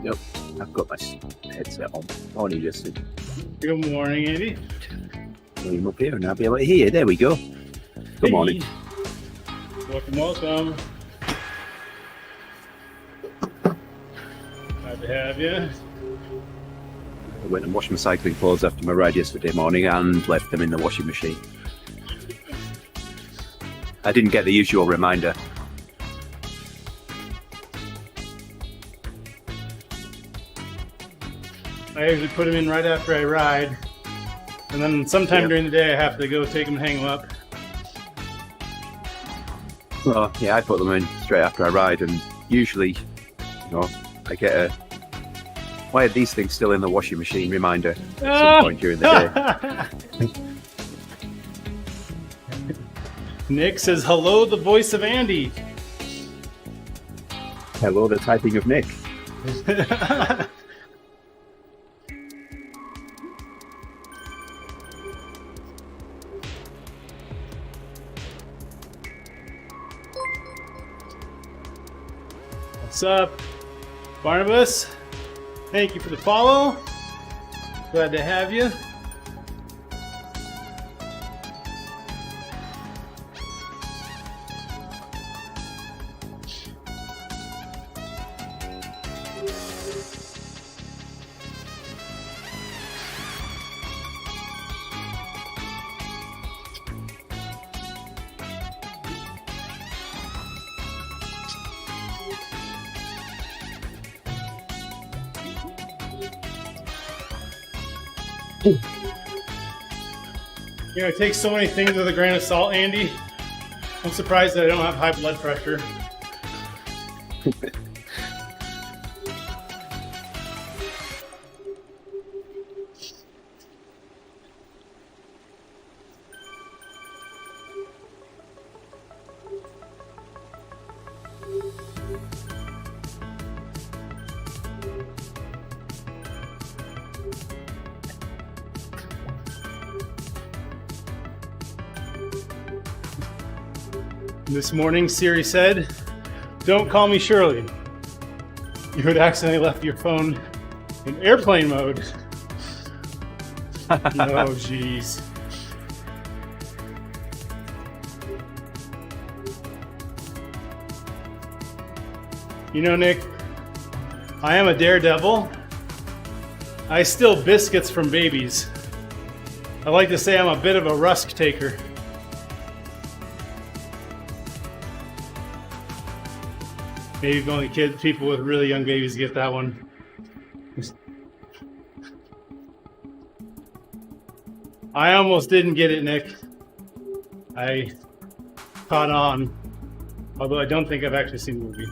Speaker 6: Yep, I've got my headset on. Morning, Justin.
Speaker 1: Good morning, Andy.
Speaker 6: I'm up here and I'll be able to hear. There we go. Good morning.
Speaker 1: Welcome, welcome. Glad to have you.
Speaker 6: I went and washed my cycling clothes after my ride yesterday morning and left them in the washing machine. I didn't get the usual reminder.
Speaker 1: I usually put them in right after I ride, and then sometime during the day I have to go take them and hang them up.
Speaker 6: Well, yeah, I put them in straight after I ride, and usually, I get a "why are these things still in the washing machine?" reminder at some point during the day.
Speaker 1: Nick says, hello, the voice of Andy.
Speaker 6: Hello, the typing of Nick.
Speaker 1: What's up, Barnabas? Thank you for the follow. Glad to have you. You know, I take so many things with a grain of salt, Andy. I'm surprised that I don't have high blood pressure. This morning, Siri said, "Don't call me Shirley. You had accidentally left your phone in airplane mode." Oh, jeez. You know, Nick, I am a daredevil. I steal biscuits from babies. I like to say I'm a bit of a rusk taker. Maybe only people with really young babies get that one. I almost didn't get it, Nick. I caught on, although I don't think I've actually seen the movie.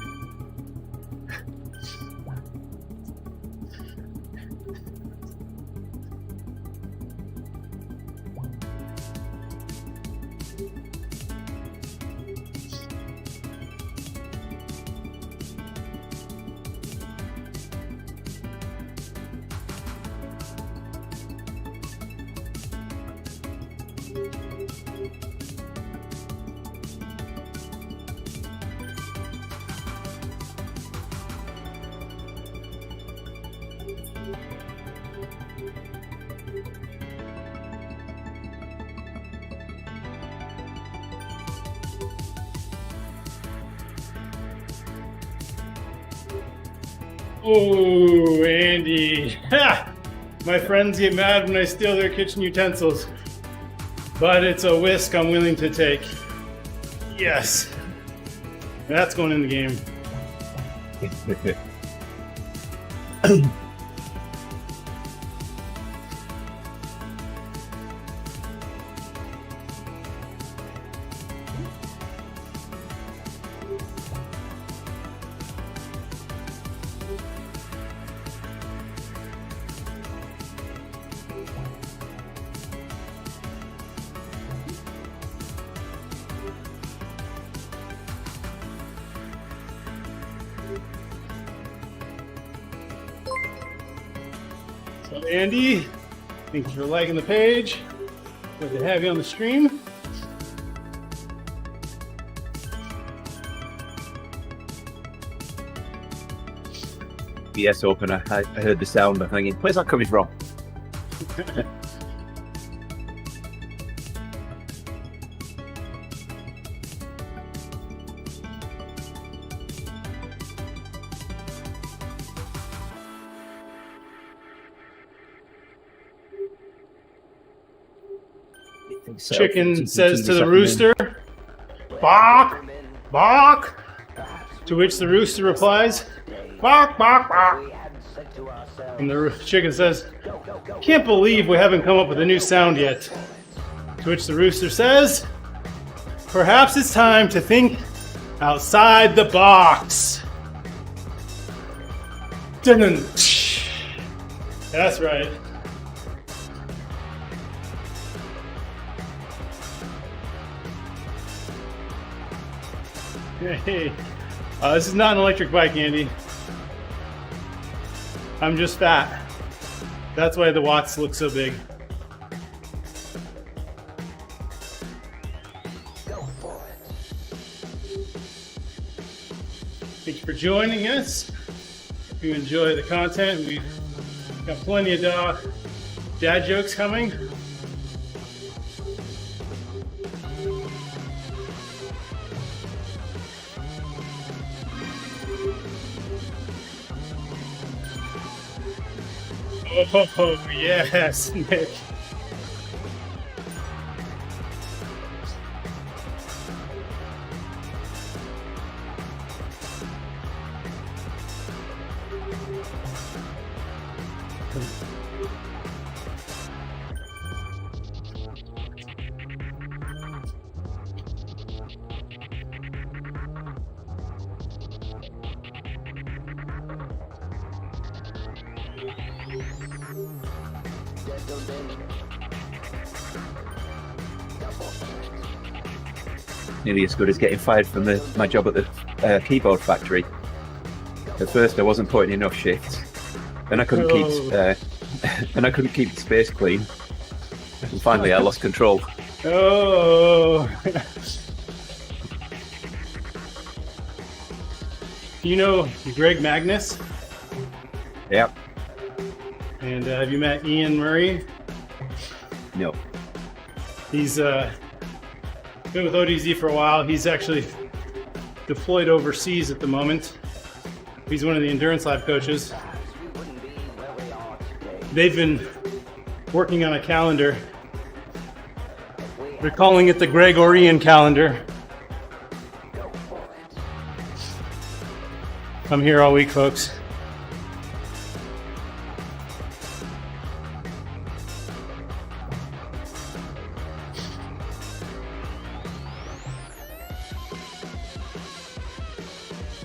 Speaker 1: Oh, Andy. Ha! My friends get mad when I steal their kitchen utensils. But it's a risk I'm willing to take. Yes. That's going in the game. So Andy, thank you for liking the page. Good to have you on the stream.
Speaker 6: BS opener. I heard the sound. I'm thinking, where's that coming from?
Speaker 1: Chicken says to the rooster, "Bark, bark." To which the rooster replies, "Bark, bark, bark." And the chicken says, "Can't believe we haven't come up with a new sound yet." To which the rooster says, "Perhaps it's time to think outside the box." Dun-dun. That's right. Hey, this is not an electric bike, Andy. I'm just fat. That's why the watts look so big. Thank you for joining us. If you enjoy the content, we've got plenty of dad jokes coming. Oh, yes, Nick.
Speaker 6: Nearly as good as getting fired from my job at the keyboard factory. At first, I wasn't putting enough shifts. Then I couldn't keep the space clean. And finally, I lost control.
Speaker 1: Oh. You know Greg Magnus?
Speaker 6: Yep.
Speaker 1: And have you met Ian Murray? He's been with ODZ for a while. He's actually deployed overseas at the moment. He's one of the Endurance Lab coaches. They've been working on a calendar. They're calling it the Gregorian calendar. I'm here all week, folks.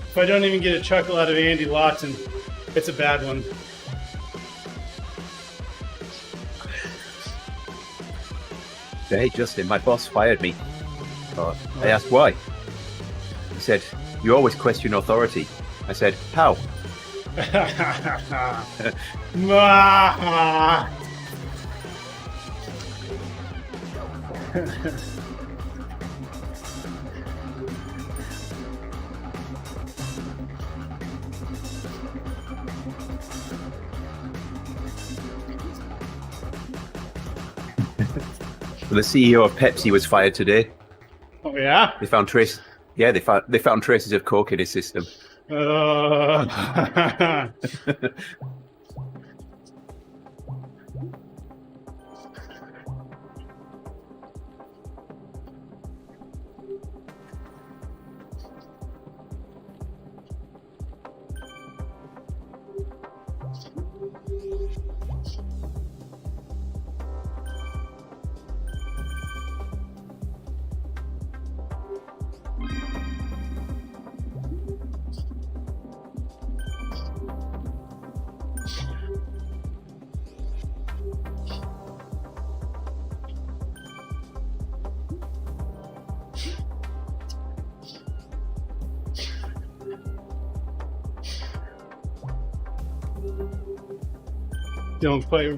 Speaker 1: If I don't even get a chuckle out of Andy Lawton, it's a bad one.
Speaker 6: Hey, Justin, my boss fired me. I asked why. He said, "You always question authority." I said, "How?" The CEO of Pepsi was fired today.
Speaker 1: Oh yeah?
Speaker 6: They found traces. Yeah, they found traces of coke in his system.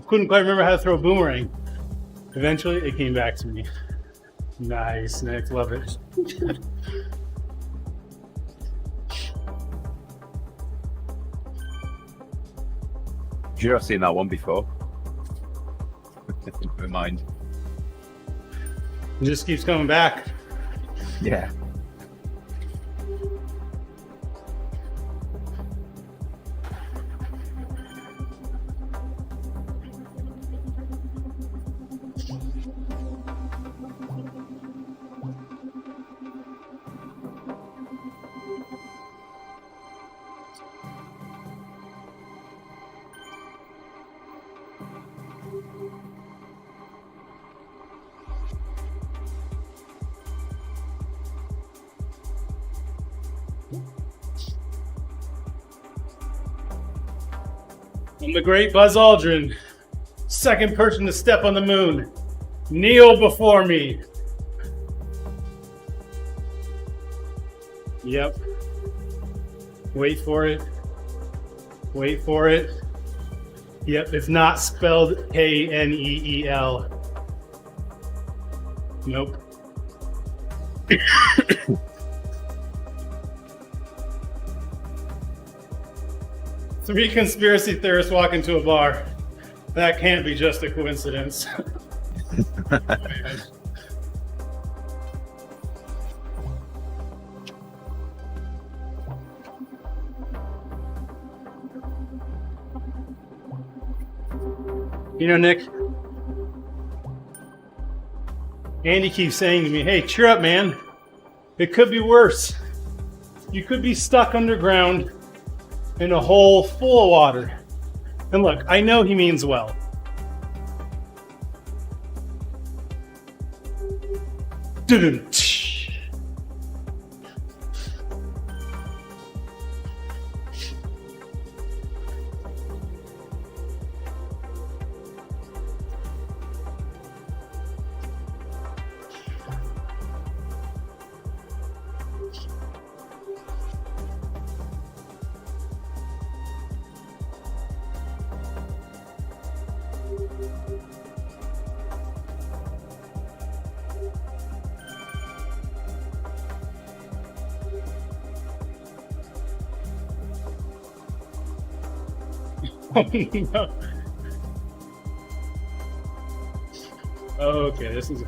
Speaker 1: Couldn't quite remember how to throw a boomerang. Eventually, it came back to me. Nice, Nick. Love it.
Speaker 6: Sure, I've seen that one before. Never mind.
Speaker 1: It just keeps coming back.
Speaker 6: Yeah.
Speaker 1: I'm the great Buzz Aldrin, second person to step on the moon. Kneel before me. Yep. Wait for it. Wait for it. Yep, it's not spelled Kneel. Nope. Three conspiracy theorists walk into a bar. That can't be just a coincidence. You know, Nick, Andy keeps saying to me, hey, cheer up, man. It could be worse. You could be stuck underground in a hole full of water. And look, I know he means well. Oh, no. Okay, this is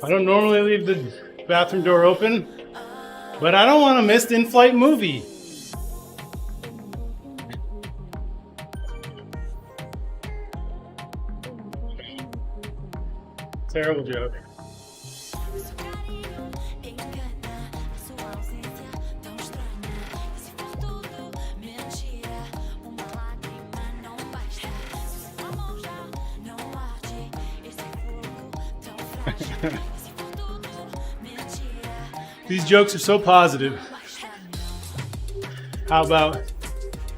Speaker 1: I don't normally leave the bathroom door open, but I don't want to miss the in-flight movie. Terrible joke. These jokes are so positive. How about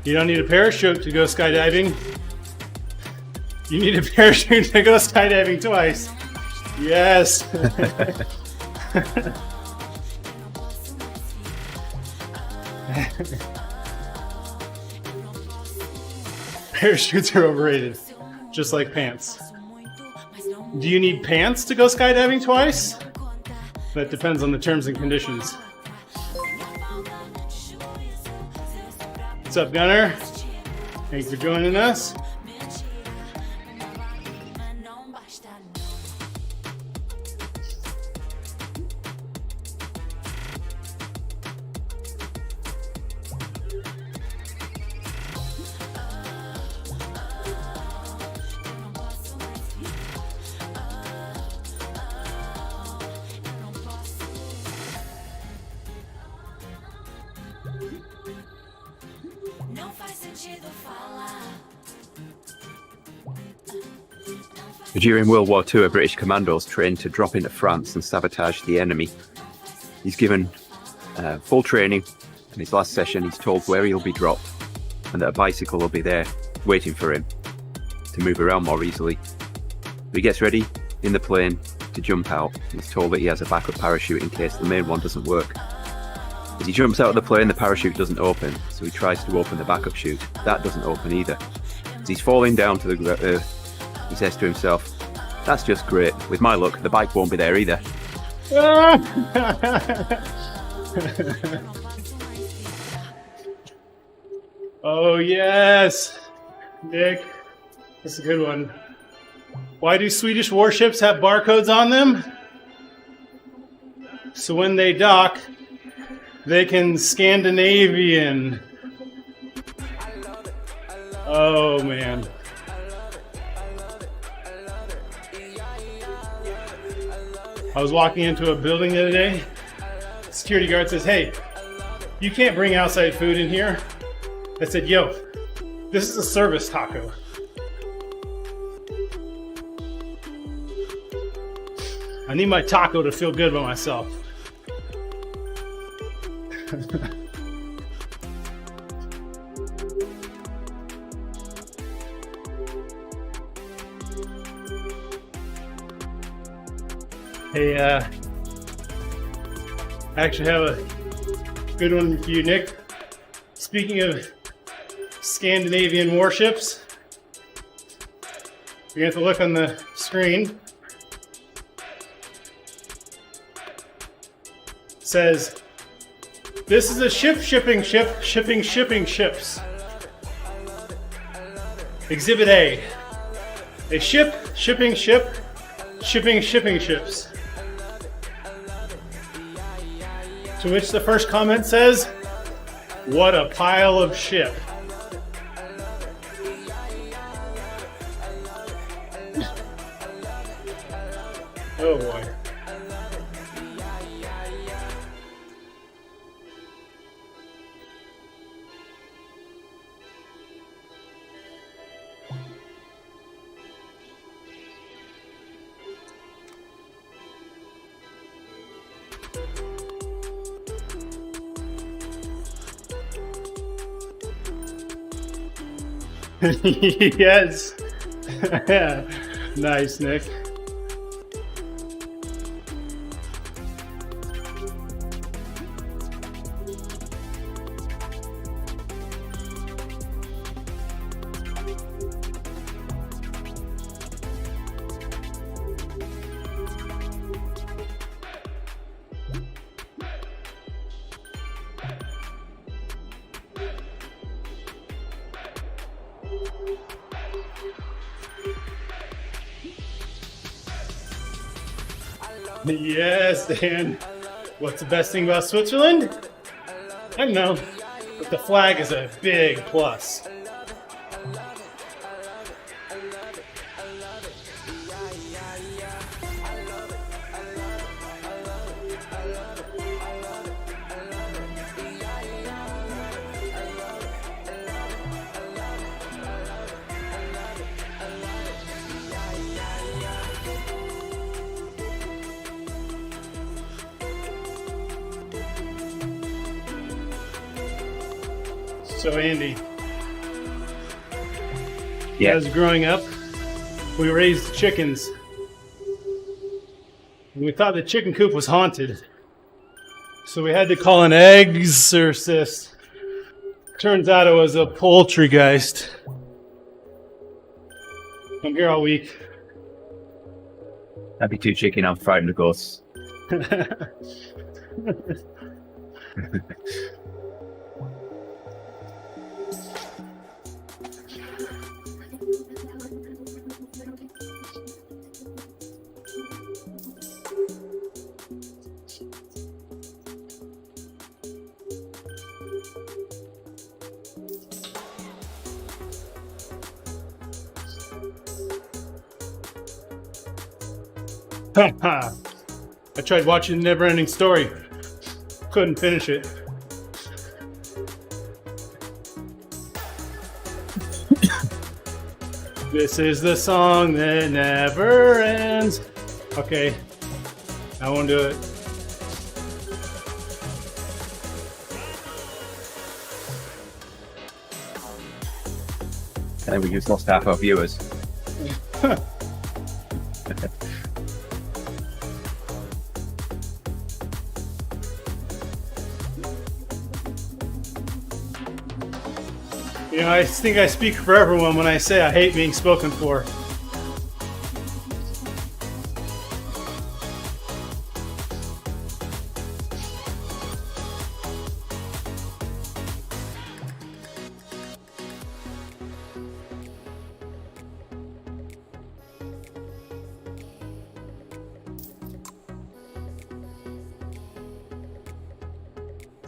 Speaker 1: you don't need a parachute to go skydiving? You need a parachute to go skydiving twice. Yes. Parachutes are overrated, just like pants. Do you need pants to go skydiving twice? That depends on the terms and conditions. What's up, Gunner? Thanks for joining us.
Speaker 6: During World War II, a British commandos trained to drop into France and sabotage the enemy. He's given full training. In his last session, he's told where he'll be dropped and that a bicycle will be there waiting for him to move around more easily. But he gets ready in the plane to jump out. He's told that he has a backup parachute in case the main one doesn't work. As he jumps out of the plane, the parachute doesn't open, so he tries to open the backup chute. That doesn't open either. As he's falling down to the earth, he says to himself, "That's just great. With my luck, the bike won't be there either."
Speaker 1: Oh, yes. Nick, that's a good one. Why do Swedish warships have barcodes on them? So when they dock, they can Scandinavian. Oh, man. I was walking into a building the other day. Security guard says, "Hey, you can't bring outside food in here." I said, "Yo, this is a service taco." I need my taco to feel good about myself. Hey, I actually have a good one for you, Nick. Speaking of Scandinavian warships, you have to look on the screen. It says, "This is a ship shipping ships. Exhibit A. A ship shipping ships." To which the first comment says, "What a pile of shit." Oh boy. Yes. Nice, Nick. Yes, Dan. What's the best thing about Switzerland? I don't know, but the flag is a big plus. So Andy,
Speaker 6: Yeah.
Speaker 1: as growing up, we raised chickens. And we thought the chicken coop was haunted. So we had to call an exorcist. Turns out it was a poultrygeist. I'm here all week.
Speaker 6: I'd be too chicken. I'm frightened of ghosts.
Speaker 1: I tried watching the Never Ending Story. Couldn't finish it. This is the song that never ends. Okay, I won't do it.
Speaker 6: And we just lost half our viewers.
Speaker 1: You know, I think I speak for everyone when I say I hate being spoken for.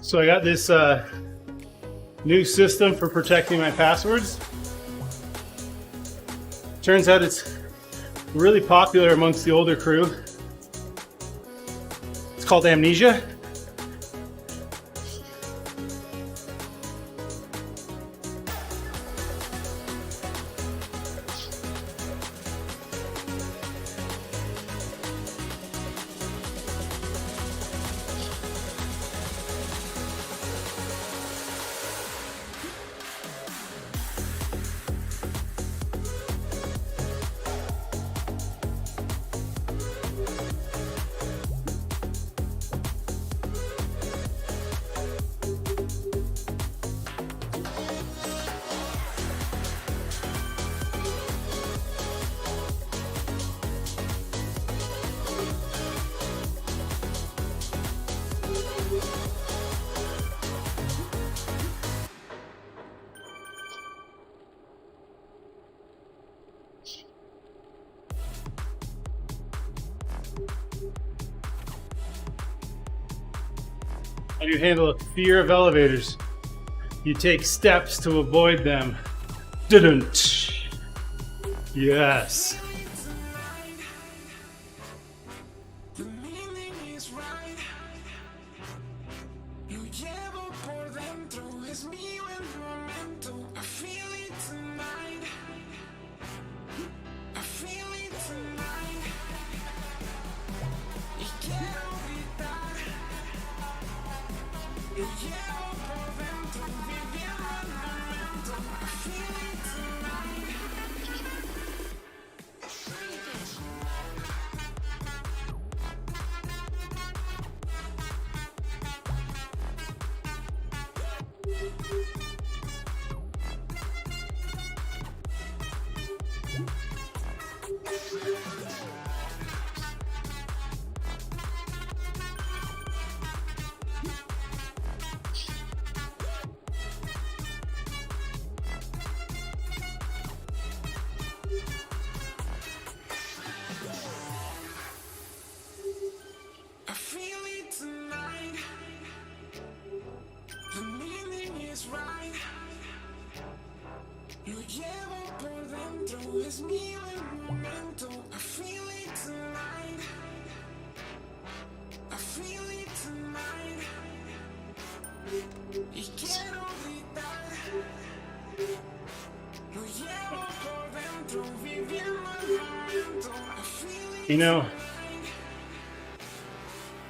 Speaker 1: So I got this new system for protecting my passwords. Turns out it's really popular amongst the older crew. It's called Amnesia. How do you handle a fear of elevators? You take steps to avoid them. Didn't. Yes. You know,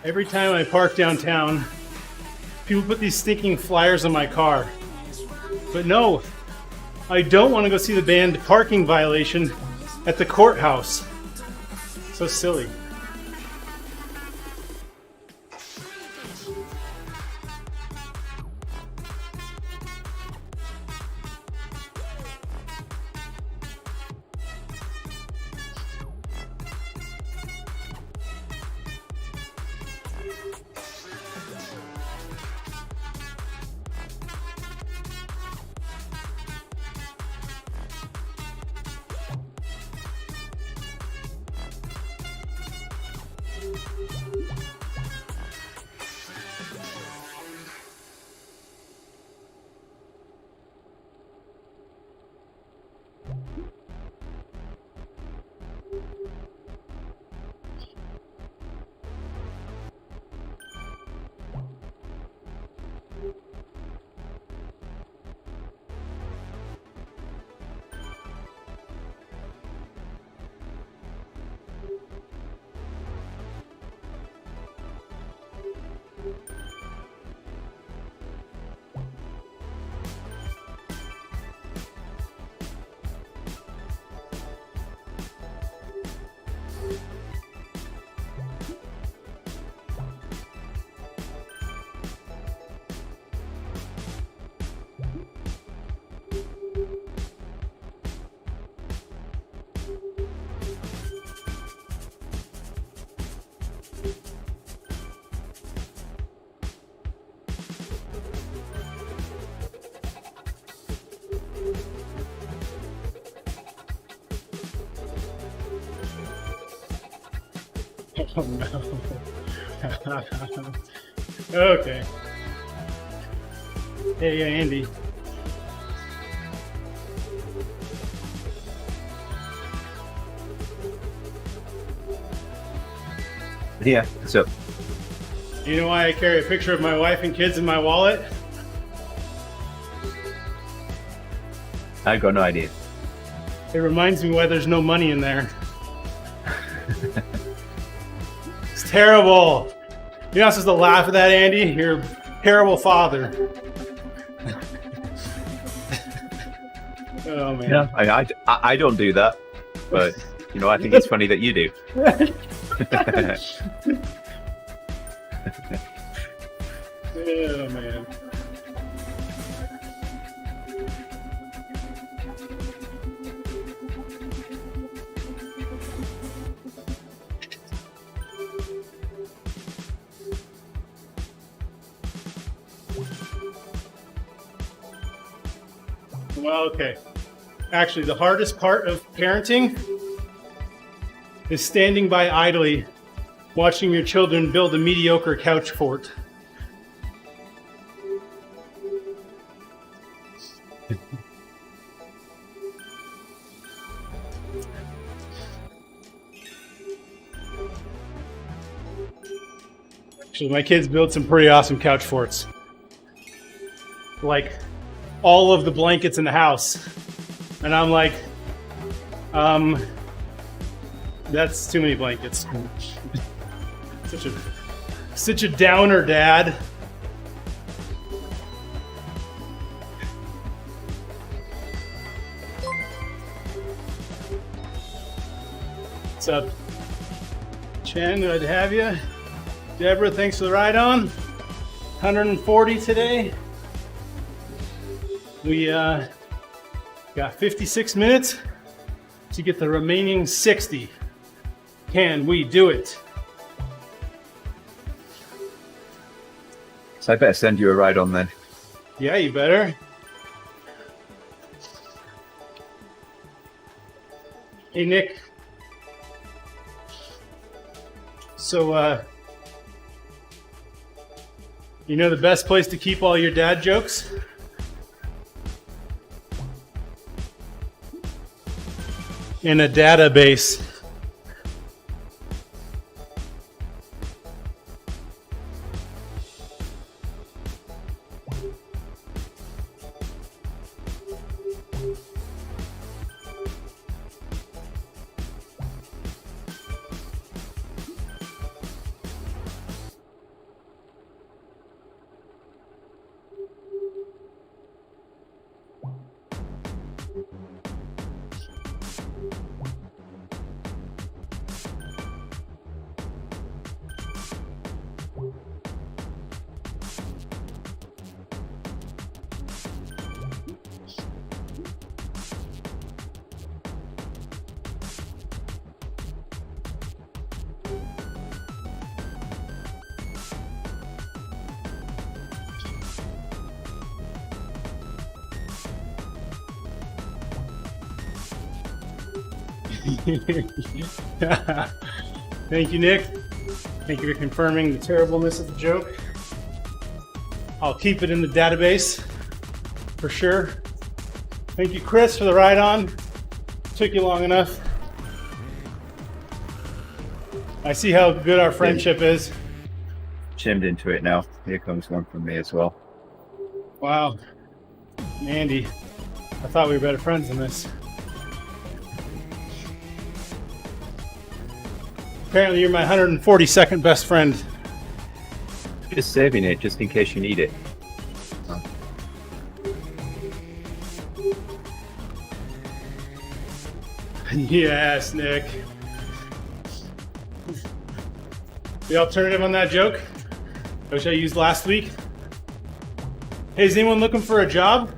Speaker 1: every time I park downtown, people put these stinking flyers on my car. But no, I don't want to go see the banned parking violation at the courthouse. So silly. Oh no. Okay. Hey, Andy.
Speaker 6: Yeah, so
Speaker 1: You know why I carry a picture of my wife and kids in my wallet?
Speaker 6: I've got no idea.
Speaker 1: It reminds me why there's no money in there. It's terrible. You're not supposed to laugh at that, Andy. You're a terrible father. Oh man.
Speaker 6: Yeah, I don't do that, but you know, I think it's funny that you do.
Speaker 1: Oh man. Well, okay. Actually, the hardest part of parenting is standing by idly, watching your children build a mediocre couch fort. Actually, my kids build some pretty awesome couch forts. Like all of the blankets in the house. And I'm like, that's too many blankets. Such a downer, Dad. What's up? Chen, good to have you. Deborah, thanks for the ride on. 140 today. We got 56 minutes to get the remaining 60. Can we do it?
Speaker 6: So I better send you a ride on then.
Speaker 1: Yeah, you better. Hey, Nick. So, you know the best place to keep all your dad jokes? in a database. Thank you, Nick. Thank you for confirming the terribleness of the joke. I'll keep it in the database for sure. Thank you, Chris, for the ride on. Took you long enough. I see how good our friendship is.
Speaker 6: Chimmed into it now. Here comes one from me as well.
Speaker 1: Wow. Andy, I thought we were better friends than this. Apparently you're my 142nd best friend.
Speaker 6: Just saving it, just in case you need it.
Speaker 1: Yes, Nick. The alternative on that joke, which I used last week. Hey, is anyone looking for a job?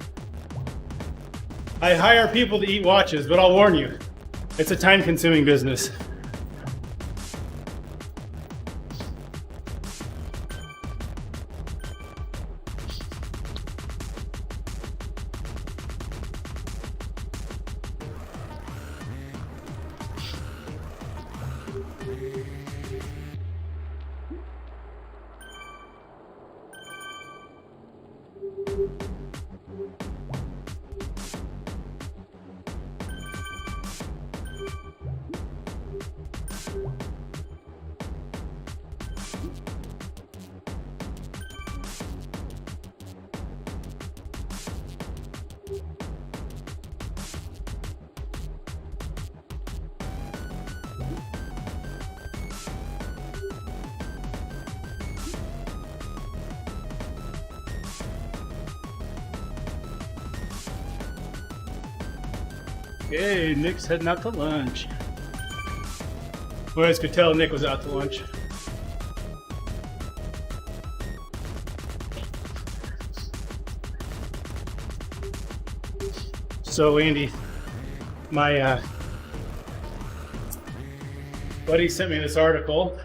Speaker 1: I hire people to eat watches, but I'll warn you, it's a time-consuming business. Hey, Nick's heading out to lunch. Boys could tell Nick was out to lunch. So Andy, my buddy sent me this article.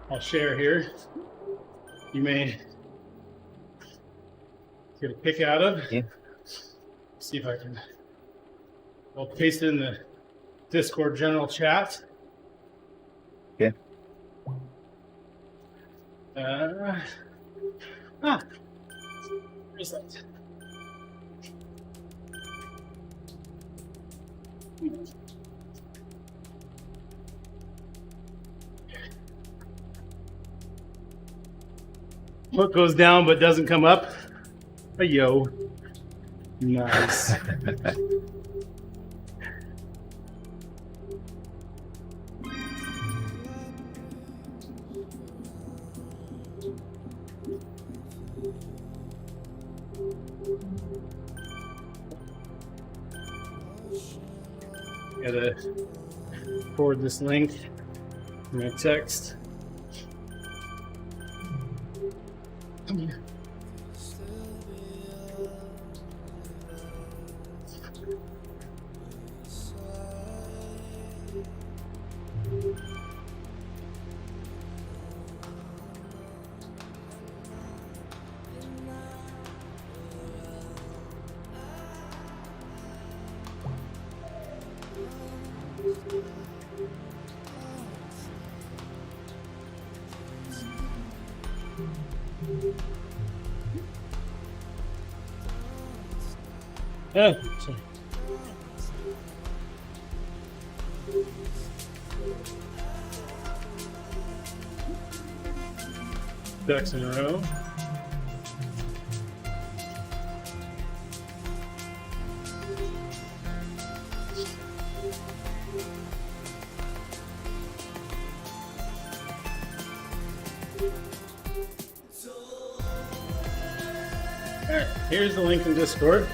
Speaker 1: I'll share here. You may get a pick out of.
Speaker 6: Yeah.
Speaker 1: See if I can. I'll paste it in the Discord general chat.
Speaker 6: Okay.
Speaker 1: Where's that? What goes down but doesn't come up? Hey, yo. Nice. Gotta forward this link in my text. Oh, sorry. Ducks in a row. Alright, here's the link in Discord.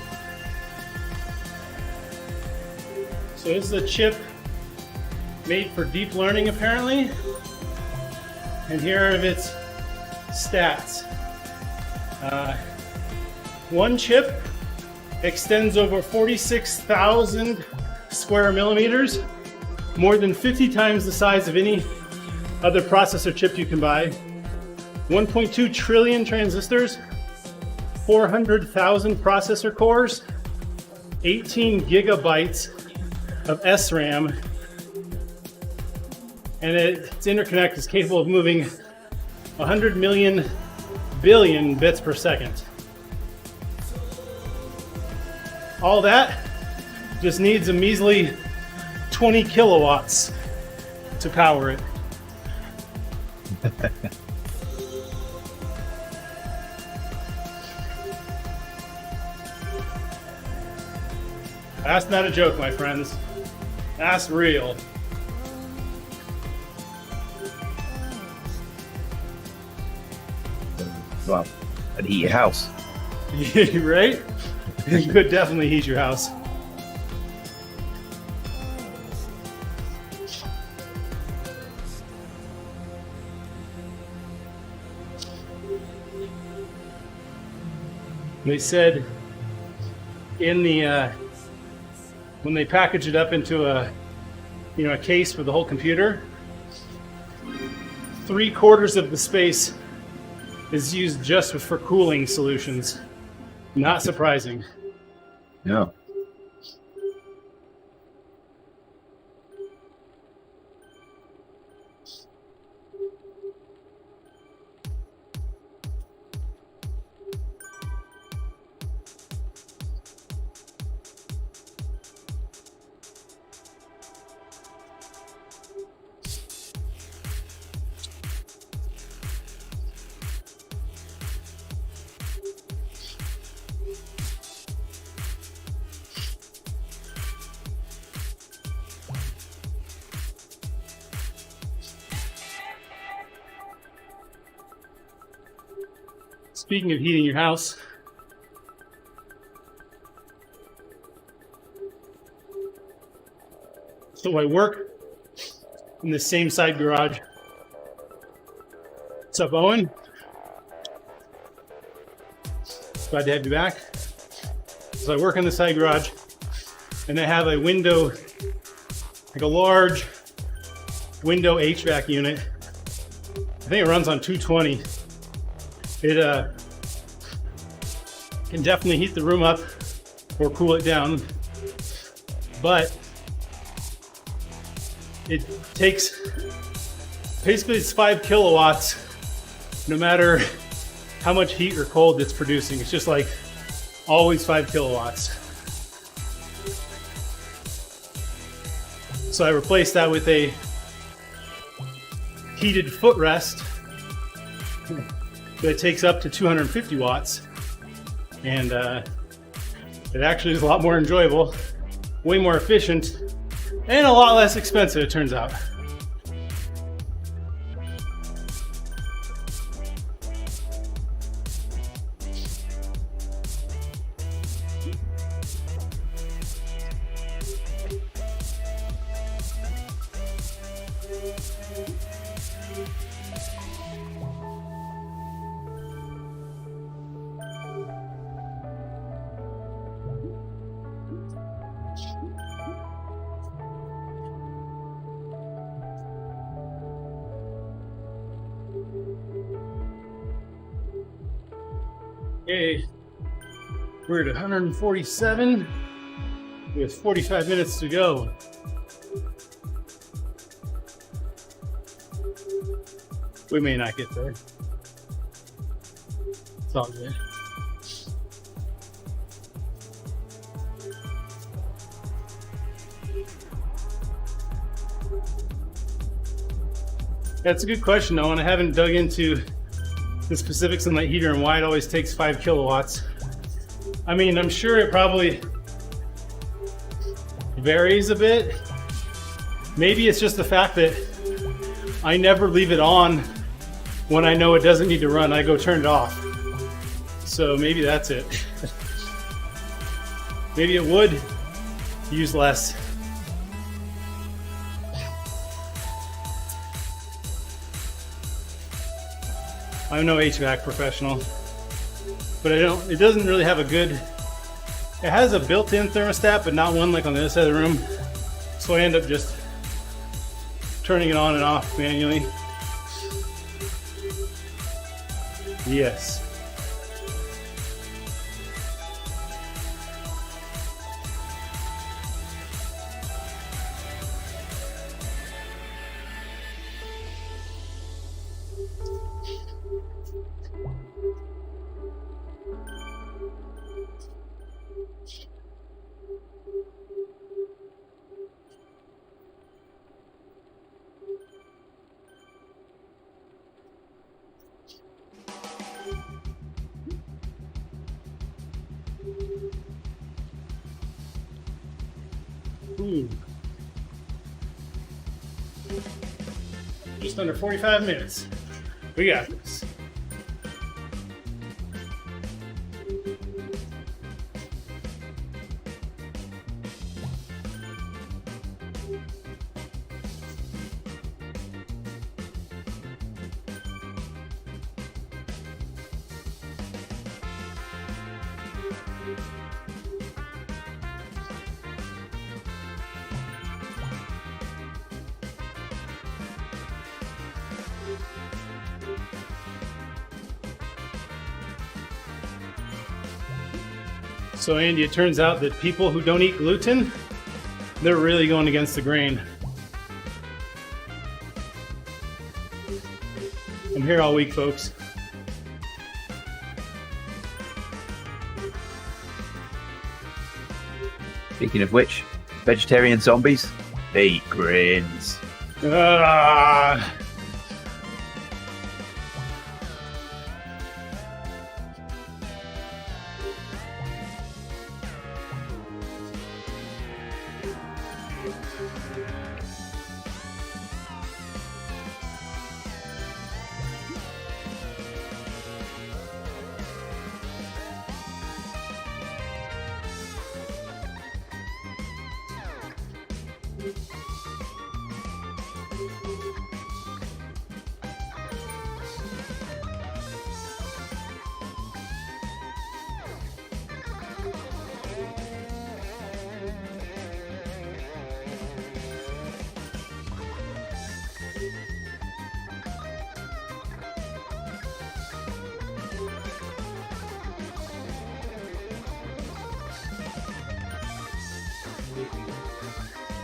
Speaker 1: So this is a chip made for deep learning apparently. And here are its stats. One chip extends over 46,000 square millimeters, more than 50 times the size of any other processor chip you can buy. 1.2 trillion transistors, 400,000 processor cores, 18 gigabytes of SRAM, and its interconnect is capable of moving 100 million billion bits per second. All that just needs a measly 20 kilowatts to power it. That's not a joke, my friends. That's real.
Speaker 6: Well, and heat your house.
Speaker 1: Right? You could definitely heat your house. They said in the when they package it up into a a case for the whole computer, 3/4 of the space is used just for cooling solutions. Not surprising.
Speaker 6: No.
Speaker 1: Speaking of heating your house, so I work in the same side garage. What's up, Owen? Glad to have you back. So I work in the side garage, and I have a window, like a large window HVAC unit. I think it runs on 220. It can definitely heat the room up or cool it down, but it takes, basically it's 5 kilowatts no matter how much heat or cold it's producing. It's just like always 5 kilowatts. So I replaced that with a heated footrest that takes up to 250 watts. And it actually is a lot more enjoyable, way more efficient, and a lot less expensive, it turns out. Okay, we're at 147 with 45 minutes to go. We may not get there. It's all good. That's a good question, though, and I haven't dug into the specifics on that heater and why it always takes 5 kilowatts. I mean, I'm sure it probably varies a bit. Maybe it's just the fact that I never leave it on when I know it doesn't need to run. I go turn it off. So maybe that's it. Maybe it would use less. I'm no HVAC professional, but it doesn't really have a good, it has a built-in thermostat, but not one like on the other side of the room. So I end up just turning it on and off manually. Yes. Just under 45 minutes. We got this. So Andy, it turns out that people who don't eat gluten, they're really going against the grain. I'm here all week, folks.
Speaker 6: Speaking of which, vegetarian zombies, they eat grains.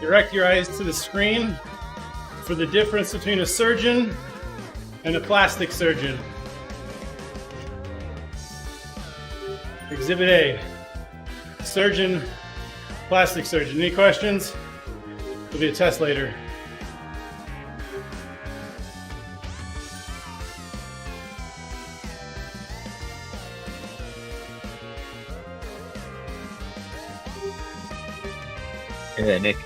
Speaker 1: Direct your eyes to the screen for the difference between a surgeon and a plastic surgeon. Exhibit A, surgeon, plastic surgeon. Any questions? There'll be a test later.
Speaker 6: Yeah, Nick.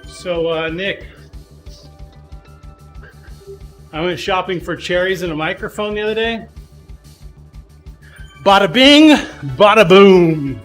Speaker 1: So, Nick, I went shopping for cherries and a microphone the other day. Bada bing, bada boom.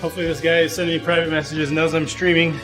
Speaker 1: Hopefully this guy is sending me private messages and knows I'm streaming.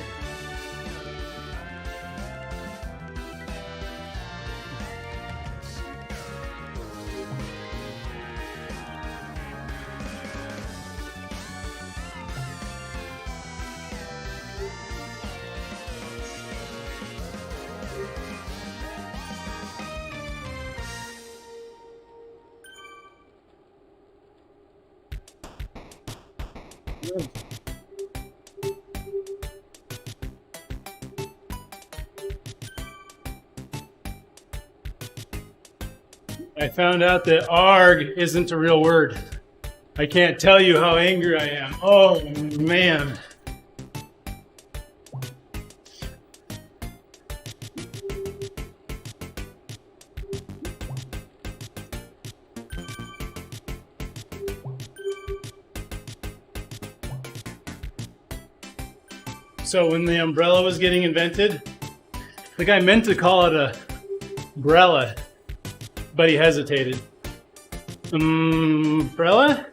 Speaker 1: I found out that ARG isn't a real word. I can't tell you how angry I am. Oh, man. So when the umbrella was getting invented, the guy meant to call it a umbrella, but he hesitated. Umbrella?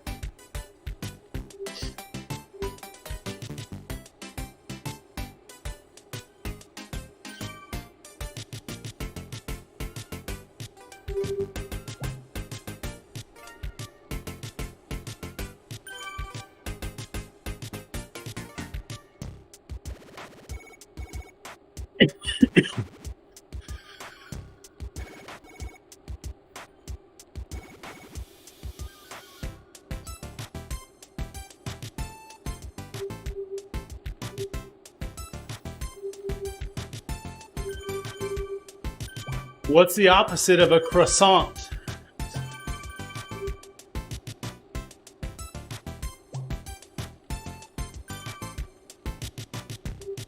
Speaker 1: What's the opposite of a croissant?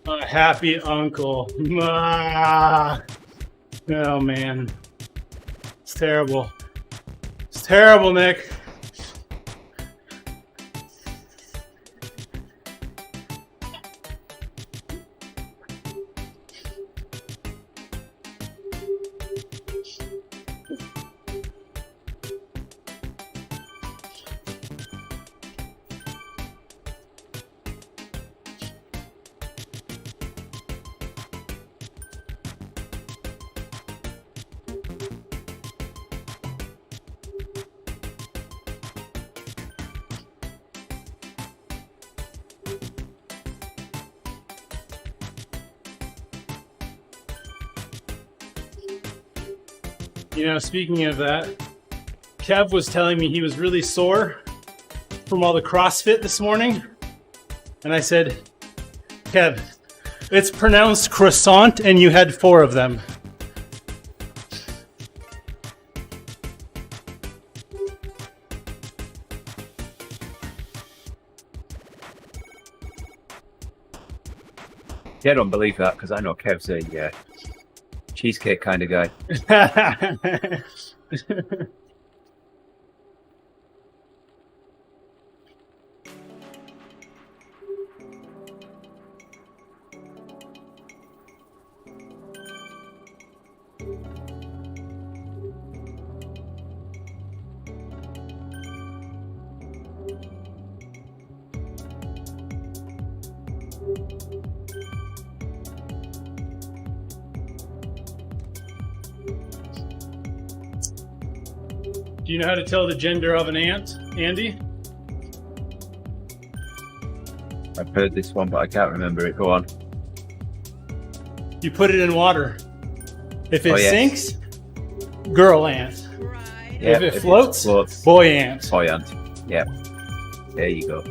Speaker 1: A happy uncle. Ah. Oh man. It's terrible. It's terrible, Nick. You know, speaking of that, Kev was telling me he was really sore from all the CrossFit this morning. And I said, Kev, it's pronounced croissant and you had 4 of them.
Speaker 6: Yeah, I don't believe that because I know Kev's a cheesecake kind of guy.
Speaker 1: Do you know how to tell the gender of an ant, Andy?
Speaker 6: I've heard this one, but I can't remember it. Go on.
Speaker 1: You put it in water. If it
Speaker 6: Oh, yes.
Speaker 1: sinks, girl ant.
Speaker 6: Yeah,
Speaker 1: if it floats, boy ant.
Speaker 6: boy ant. Yeah. There you go.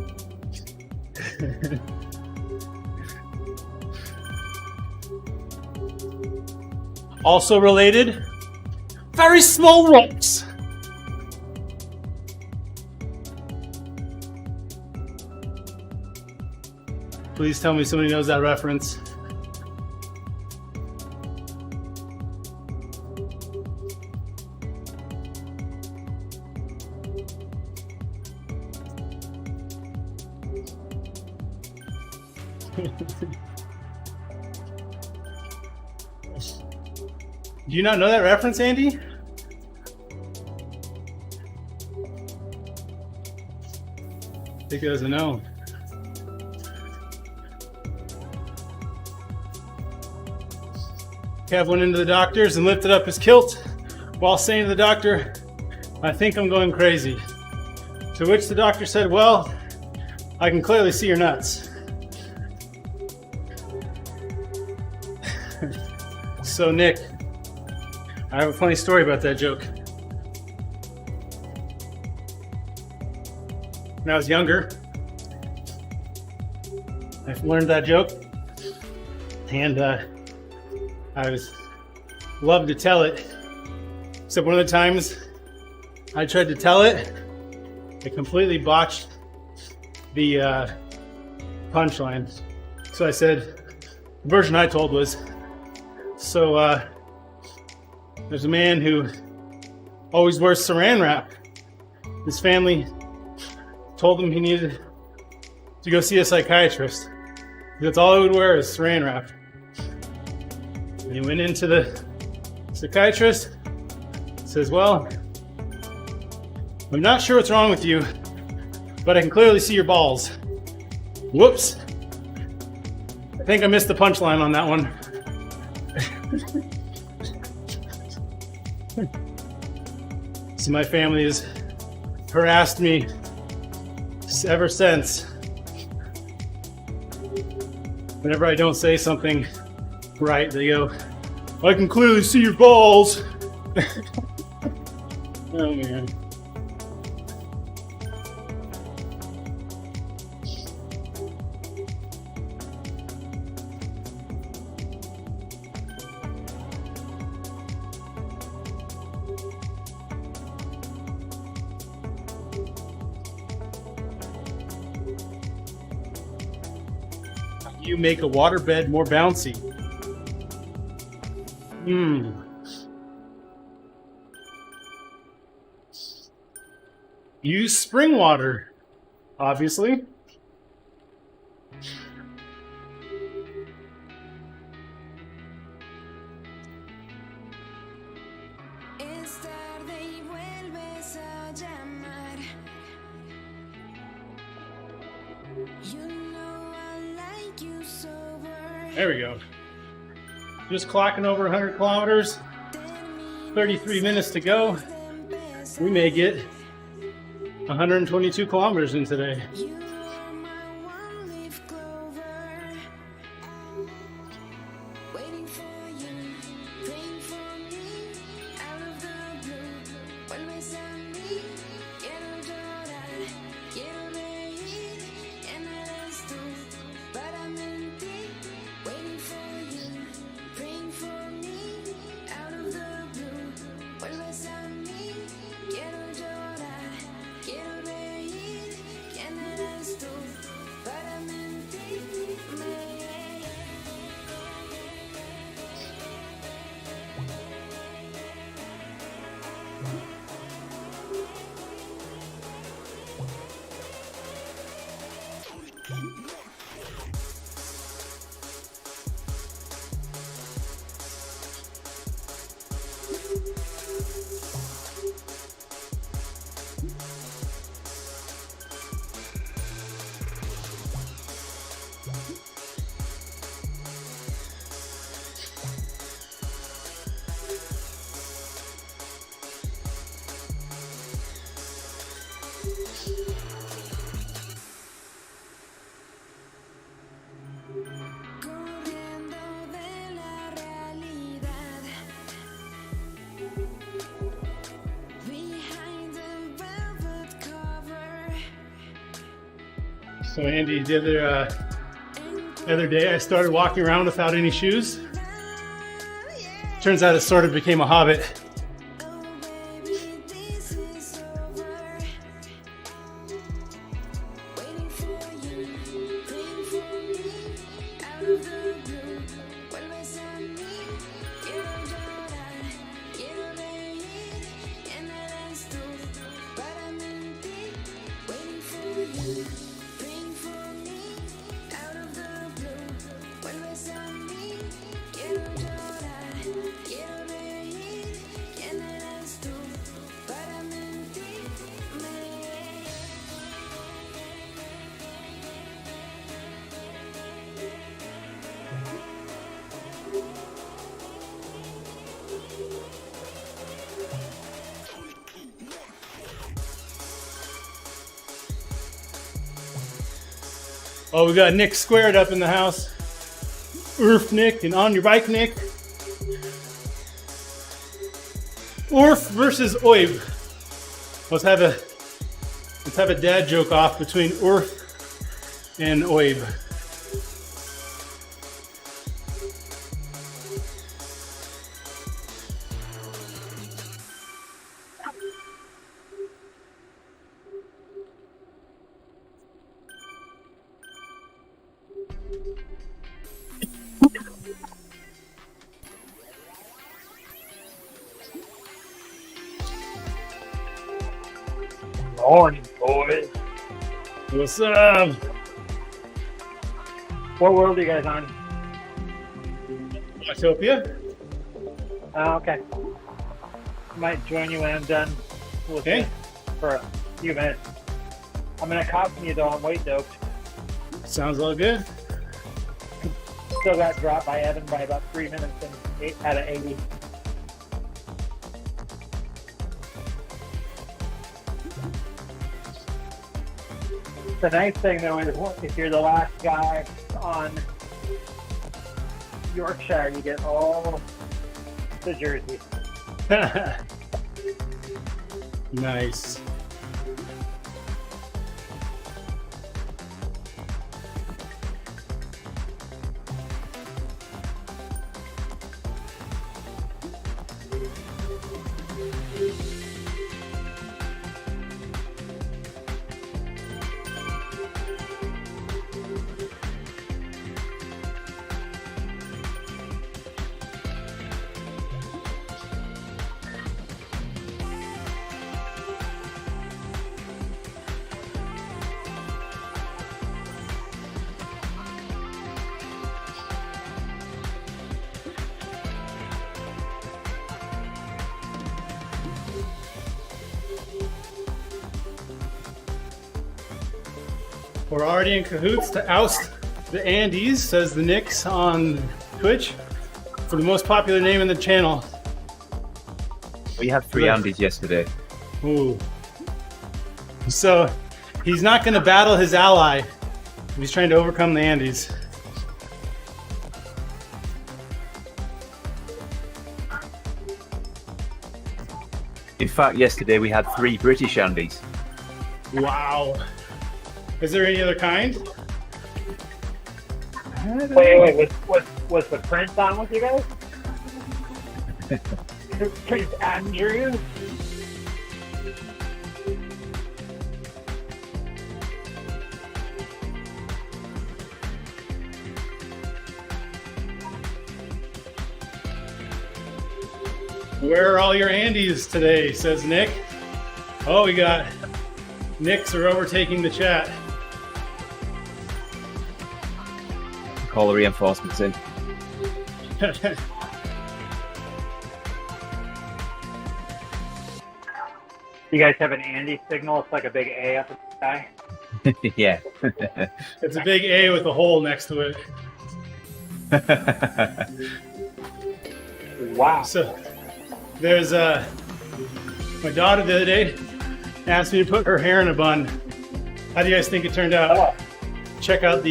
Speaker 1: Also related, very small rocks. Please tell me somebody knows that reference. Do you not know that reference, Andy? I think he doesn't know. Kev went into the doctor's and lifted up his kilt while saying to the doctor, "I think I'm going crazy." To which the doctor said, "Well, I can clearly see your nuts." So Nick, I have a funny story about that joke. When I was younger, I learned that joke, and I was loved to tell it. Except one of the times I tried to tell it, I completely botched the punchline. So I said, the version I told was, so there's a man who always wears saran wrap. His family told him he needed to go see a psychiatrist. That's all he would wear is saran wrap. And he went into the psychiatrist, says, "Well, I'm not sure what's wrong with you, but I can clearly see your balls." Whoops. I think I missed the punchline on that one. So my family has harassed me ever since. Whenever I don't say something right, they go, "I can clearly see your balls." Oh man. You make a waterbed more bouncy. Use spring water, obviously. There we go. Just clocking over 100 kilometers, 33 minutes to go. We may get 122 kilometers in today. So Andy, the other day I started walking around without any shoes. Turns out it sort of became a habit. Oh, we got Nick squared up in the house. Urf Nick and on your bike Nick. Orf versus Oib. Let's have a dad joke off between Orf and Oib.
Speaker 7: Morning, boys.
Speaker 1: What's up?
Speaker 7: What world are you guys on?
Speaker 1: Autopia?
Speaker 7: Oh, okay. Might join you when I'm done with
Speaker 1: Okay.
Speaker 7: it for a few minutes. I'm in a cop from you though. I'm weight doped.
Speaker 1: Sounds all good.
Speaker 7: Still got dropped by Evan by about 3 minutes and 8 out of 80. The nice thing though is if you're the last guy on Yorkshire, you get all the jerseys.
Speaker 1: Nice. We're already in cahoots to oust the Andes, says the Knicks on Twitch, for the most popular name in the channel.
Speaker 6: We had 3 Andys yesterday.
Speaker 1: Ooh. So he's not going to battle his ally. He's trying to overcome the Andes.
Speaker 6: In fact, yesterday we had 3 British Andys.
Speaker 1: Wow. Is there any other kind?
Speaker 7: Wait, was the Prince on with you guys? Prince Andrew?
Speaker 1: Where are all your Andes today, says Nick. Oh, we got Nicks are overtaking the chat.
Speaker 6: Call the reinforcements in.
Speaker 7: You guys have an Andy signal? It's like a big A up in the sky.
Speaker 6: Yeah.
Speaker 1: It's a big A with a hole next to it.
Speaker 7: Wow.
Speaker 1: So there's my daughter the other day asked me to put her hair in a bun. How do you guys think it turned out?
Speaker 7: Oh.
Speaker 1: Check out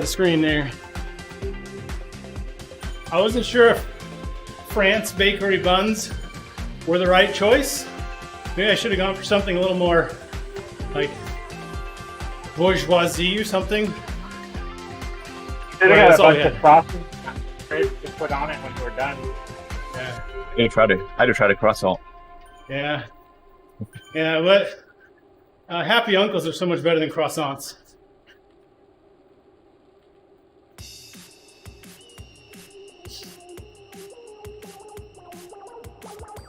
Speaker 1: the screen there. I wasn't sure if France bakery buns were the right choice. Maybe I should have gone for something a little more like bourgeoisie or something.
Speaker 7: Should have got a bunch of frosting to put on it when we're done.
Speaker 1: Yeah.
Speaker 6: I'd have tried a croissant.
Speaker 1: Yeah. Yeah, but happy uncles are so much better than croissants.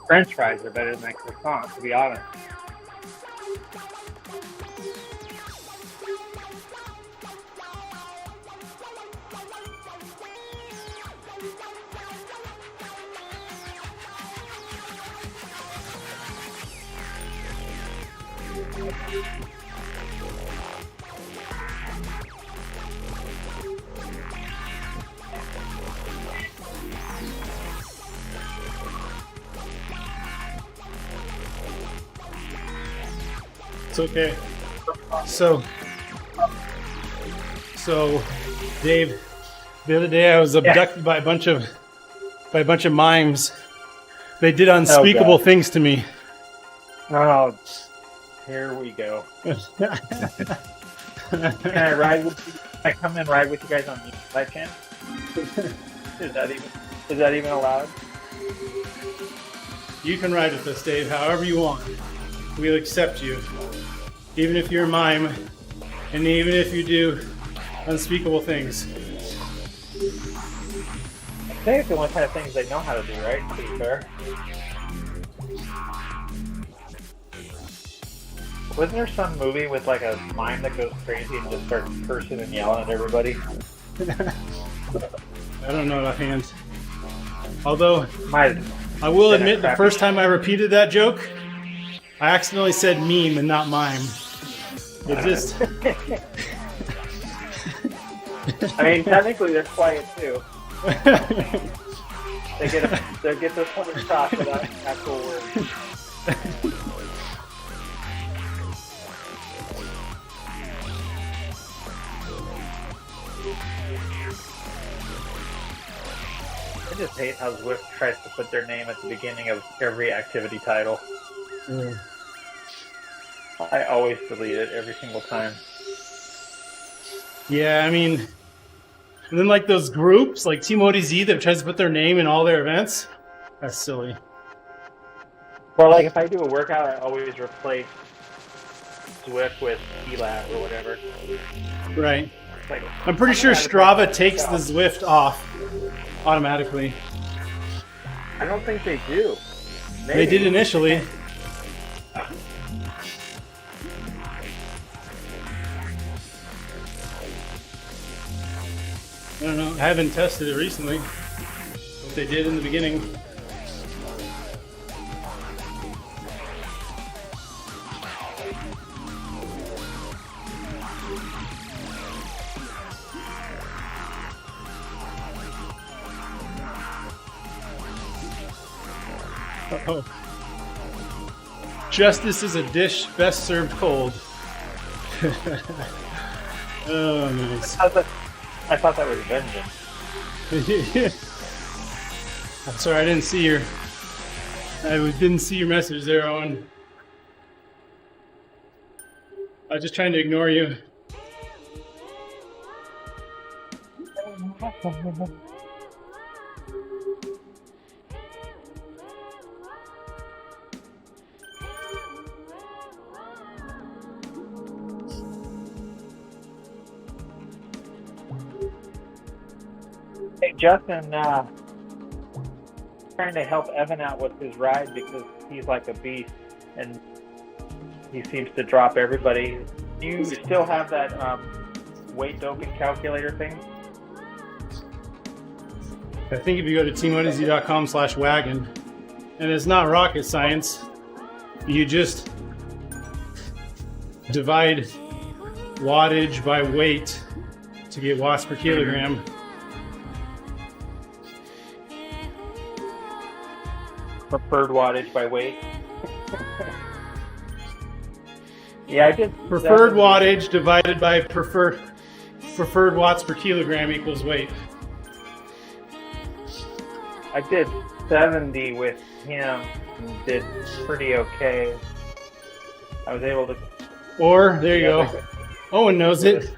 Speaker 7: French fries are better than that croissant, to be honest.
Speaker 1: It's okay. So So, Dave, the other day I was abducted by a bunch of mimes. They did unspeakable things to me.
Speaker 7: Oh, here we go. Can I ride with you? Can I come and ride with you guys on the by chance? Is that even allowed?
Speaker 1: You can ride with us, Dave, however you want. We'll accept you. Even if you're a mime, and even if you do unspeakable things.
Speaker 7: I think it's the only kind of things they know how to do, right? To be fair. Wasn't there some movie with like a mime that goes crazy and just starts cursing and yelling at everybody?
Speaker 1: I don't know offhand. Although,
Speaker 7: Might
Speaker 1: I will admit the first time I repeated that joke, I accidentally said meme and not mime. It just...
Speaker 7: I mean, technically they're quiet too. They get their point across without actual words. I just hate how Zwift tries to put their name at the beginning of every activity title. I always delete it every single time.
Speaker 1: Yeah, I mean, and then like those groups, like TeamODZ that tries to put their name in all their events, that's silly.
Speaker 7: Well, like if I do a workout, I always replace Zwift with ELAT or whatever.
Speaker 1: Right.
Speaker 7: Like,
Speaker 1: I'm pretty sure Strava takes the Zwift off automatically.
Speaker 7: I don't think they do.
Speaker 1: They did initially. I don't know. I haven't tested it recently. But they did in the beginning. Uh-oh. Justice is a dish best served cold. Oh, nice.
Speaker 7: I thought that was vengeance.
Speaker 1: I'm sorry, I didn't see your message there, Owen. I was just trying to ignore you.
Speaker 7: Hey, Justin, trying to help Evan out with his ride because he's like a beast and he seems to drop everybody. Do you still have that weight doping calculator thing?
Speaker 1: I think if you go to TeamODZ.com/wagon, and it's not rocket science, you just divide wattage by weight to get watts per kilogram.
Speaker 7: Preferred wattage by weight. Yeah, I did.
Speaker 1: Preferred wattage divided by preferred watts per kilogram equals weight.
Speaker 7: I did 70 with him and did pretty okay. I was able to.
Speaker 1: Or there you go. Owen knows it.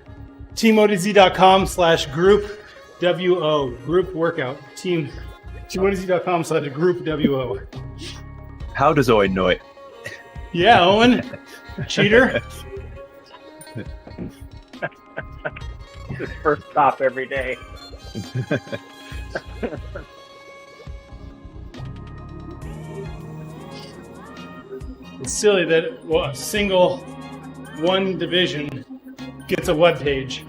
Speaker 1: TeamODZ.com/group WO group workout TeamODZ.com/group WO.
Speaker 6: How does Owen know it?
Speaker 1: Yeah, Owen, cheater.
Speaker 7: His first stop every day.
Speaker 1: It's silly that a single one division gets a web page.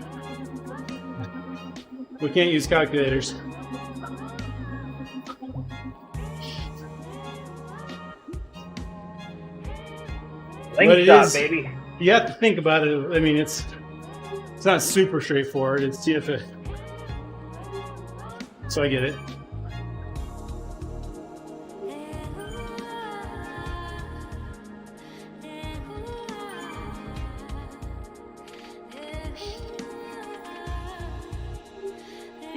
Speaker 1: We can't use calculators. But it is,
Speaker 7: baby.
Speaker 1: You have to think about it. I mean, it's not super straightforward. It's TFA. So I get it.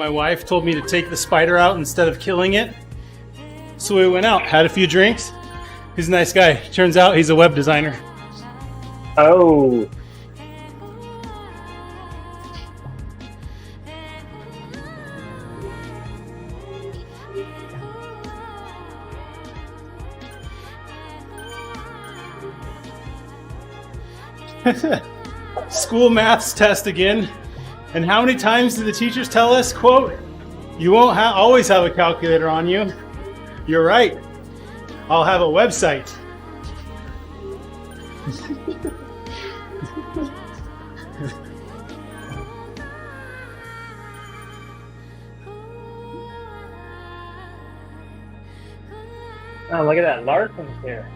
Speaker 1: my wife told me to take the spider out instead of killing it. So we went out, had a few drinks. He's a nice guy. Turns out he's a web designer.
Speaker 7: Oh.
Speaker 1: School maths test again. And how many times do the teachers tell us, quote, you won't always have a calculator on you. You're right. I'll have a website.
Speaker 7: Oh, look at that. Larson's here.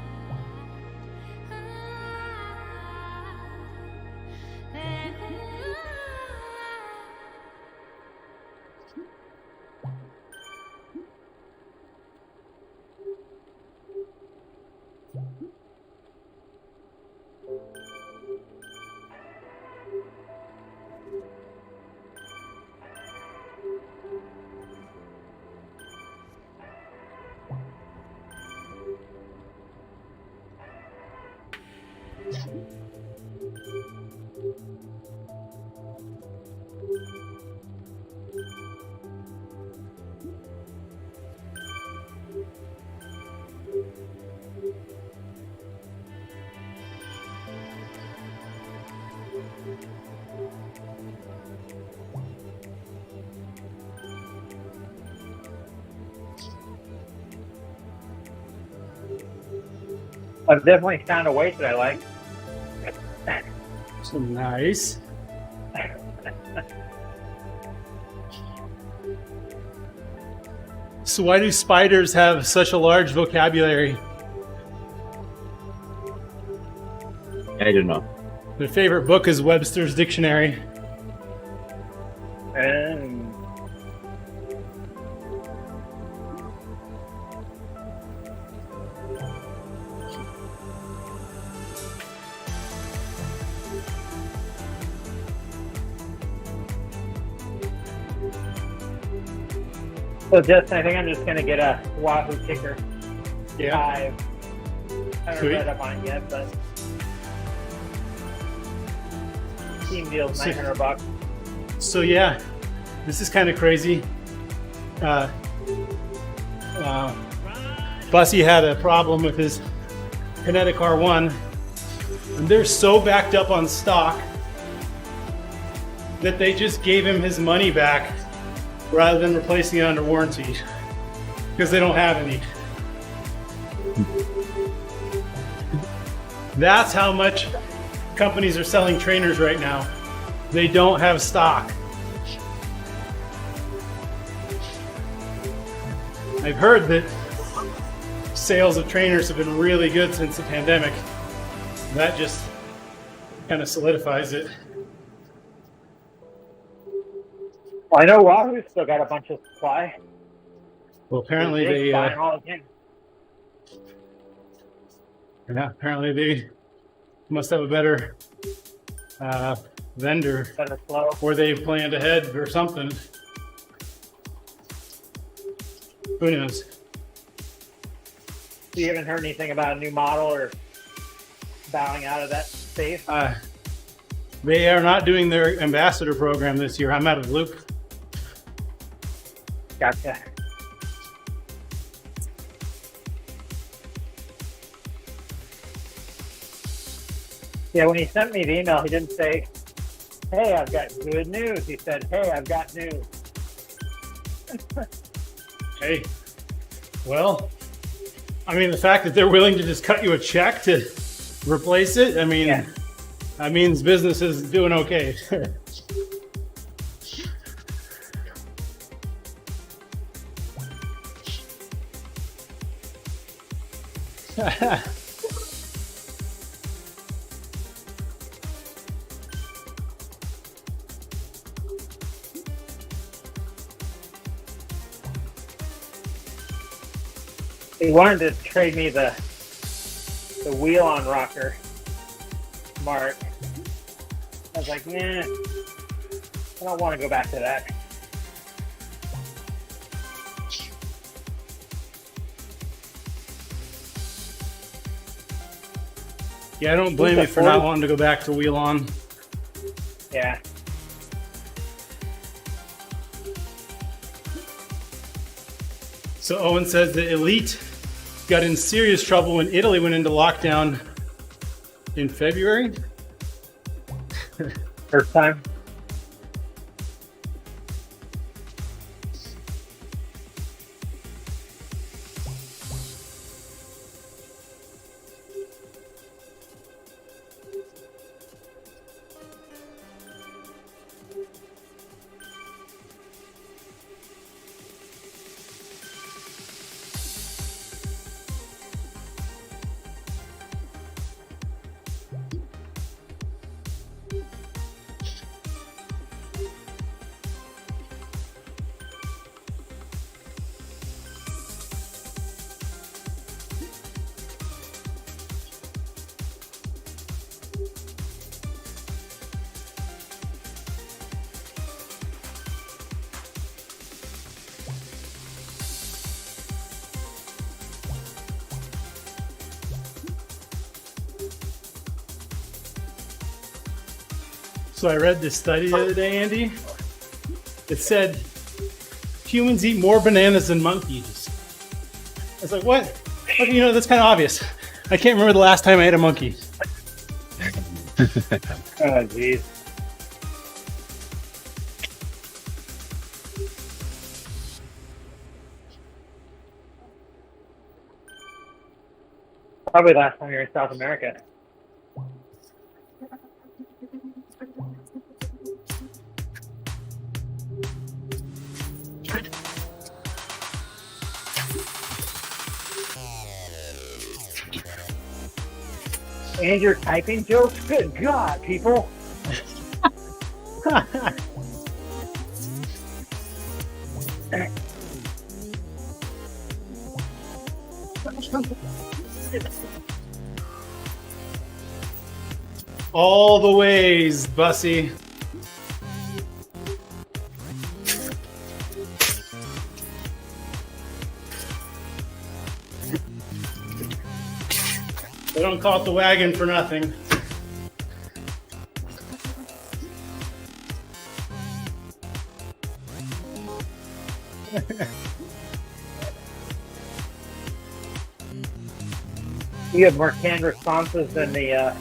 Speaker 7: I've definitely found a weight that I like.
Speaker 1: So nice. So why do spiders have such a large vocabulary?
Speaker 6: I don't know.
Speaker 1: Their favorite book is Webster's Dictionary.
Speaker 7: So Justin, I think I'm just gonna get a Wahoo kicker.
Speaker 1: Yeah.
Speaker 7: I haven't
Speaker 1: Sweet.
Speaker 7: read up on it yet, but team deal's $900.
Speaker 1: So yeah, this is kind of crazy. Bussy had a problem with his Kinetic R1, and they're so backed up on stock that they just gave him his money back rather than replacing it under warranty because they don't have any. That's how much companies are selling trainers right now. They don't have stock. I've heard that sales of trainers have been really good since the pandemic. That just kind of solidifies it.
Speaker 7: Well, I know Wahoo's still got a bunch of supply.
Speaker 1: Well, apparently
Speaker 7: They're
Speaker 1: they
Speaker 7: buying all again.
Speaker 1: apparently they must have a better vendor,
Speaker 7: Better flow.
Speaker 1: or they planned ahead or something. Who knows?
Speaker 7: You haven't heard anything about a new model or bowing out of that space?
Speaker 1: They are not doing their ambassador program this year. I'm out of the loop.
Speaker 7: Gotcha. Yeah, when he sent me the email, he didn't say, hey, I've got good news. He said, hey, I've got news.
Speaker 1: Hey, well, I mean, the fact that they're willing to just cut you a check to replace it, I mean,
Speaker 7: Yeah.
Speaker 1: that means business is doing okay.
Speaker 7: He wanted to trade me the wheel on rocker mark. I was like, nah, I don't want to go back to that.
Speaker 1: Yeah, I don't blame you for not wanting to go back to wheel on.
Speaker 7: Yeah.
Speaker 1: So Owen says the elite got in serious trouble when Italy went into lockdown in February.
Speaker 7: First time.
Speaker 1: So I read this study the other day, Andy. It said humans eat more bananas than monkeys. I was like, what? Okay, you know, that's kind of obvious. I can't remember the last time I ate a monkey.
Speaker 7: Oh, jeez. Probably last time you were in South America. And you're typing jokes? Good God, people.
Speaker 1: All the ways, Bussy. They don't call it the wagon for nothing.
Speaker 7: You have more canned responses than the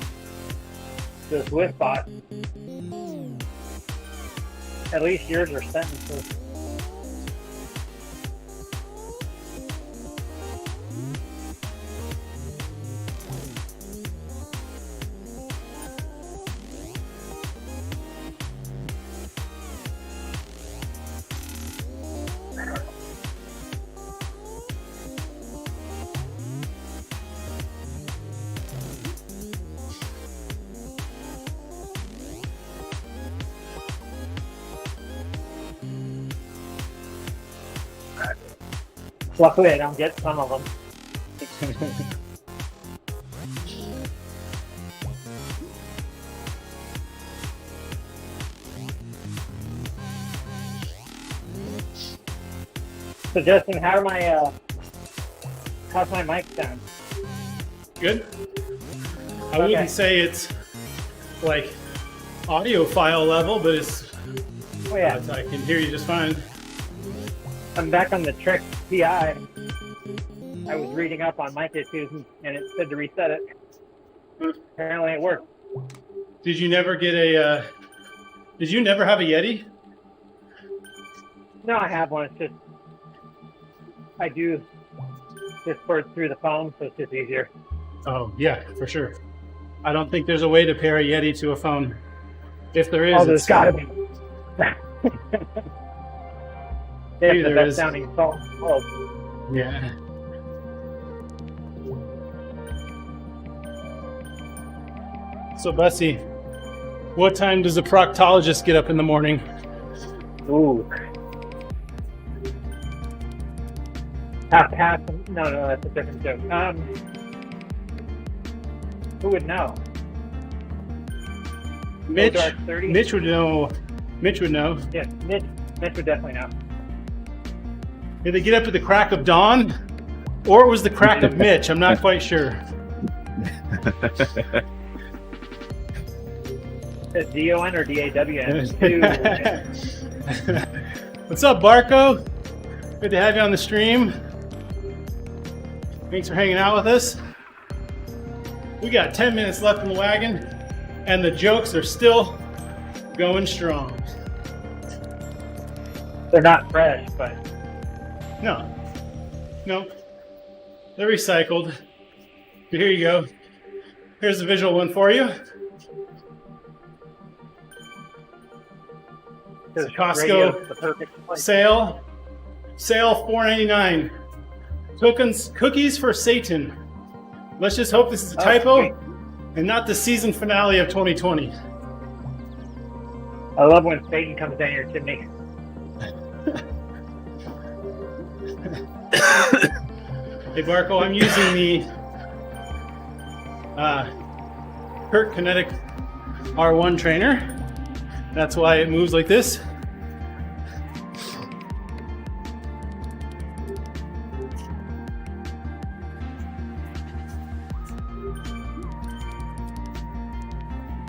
Speaker 7: Swiss bot. At least yours are sentences. Luckily, I don't get some of them. So, Justin, how's my mic sound?
Speaker 1: Good. I wouldn't say it's like audiophile level, but it's.
Speaker 7: Oh yeah,
Speaker 1: I can hear you just fine.
Speaker 7: I'm back on the Trek PI. I was reading up on mic issues, and it said to reset it. Apparently, it worked.
Speaker 1: Did you never get a? Did you never have a Yeti?
Speaker 7: No, I have one. It's just I do Discord through the phone, so it's just easier.
Speaker 1: Oh yeah, for sure. I don't think there's a way to pair a Yeti to a phone. If there is,
Speaker 7: Oh, there's
Speaker 1: it's
Speaker 7: gotta be.
Speaker 1: Maybe
Speaker 7: the
Speaker 1: there
Speaker 7: best
Speaker 1: is.
Speaker 7: sounding salt in the world.
Speaker 1: Yeah. So, Bussy, what time does a proctologist get up in the morning?
Speaker 7: Ooh. Half. No, that's a different joke. Who would know?
Speaker 1: Mitch.
Speaker 7: Dark 30?
Speaker 1: Mitch would know. Mitch would know.
Speaker 7: Yes, Mitch would definitely know.
Speaker 1: Did they get up at the crack of dawn, or it was the crack of Mitch? I'm not quite sure.
Speaker 7: Is D-O-N or D-A-W-N?
Speaker 1: What's up, Barco? Good to have you on the stream. Thanks for hanging out with us. We got 10 minutes left in the wagon, and the jokes are still going strong.
Speaker 7: They're not fresh, but
Speaker 1: No. They're recycled. But here you go. Here's a visual one for you.
Speaker 7: this
Speaker 1: Costco
Speaker 7: radio's the perfect place.
Speaker 1: Sale $4.99. Cookies for Satan. Let's just hope this is a typo
Speaker 7: Okay.
Speaker 1: and not the season finale of 2020.
Speaker 7: I love when Satan comes down your chimney.
Speaker 1: Hey Barco, I'm using the Kurt Kinetic R1 trainer. That's why it moves like this.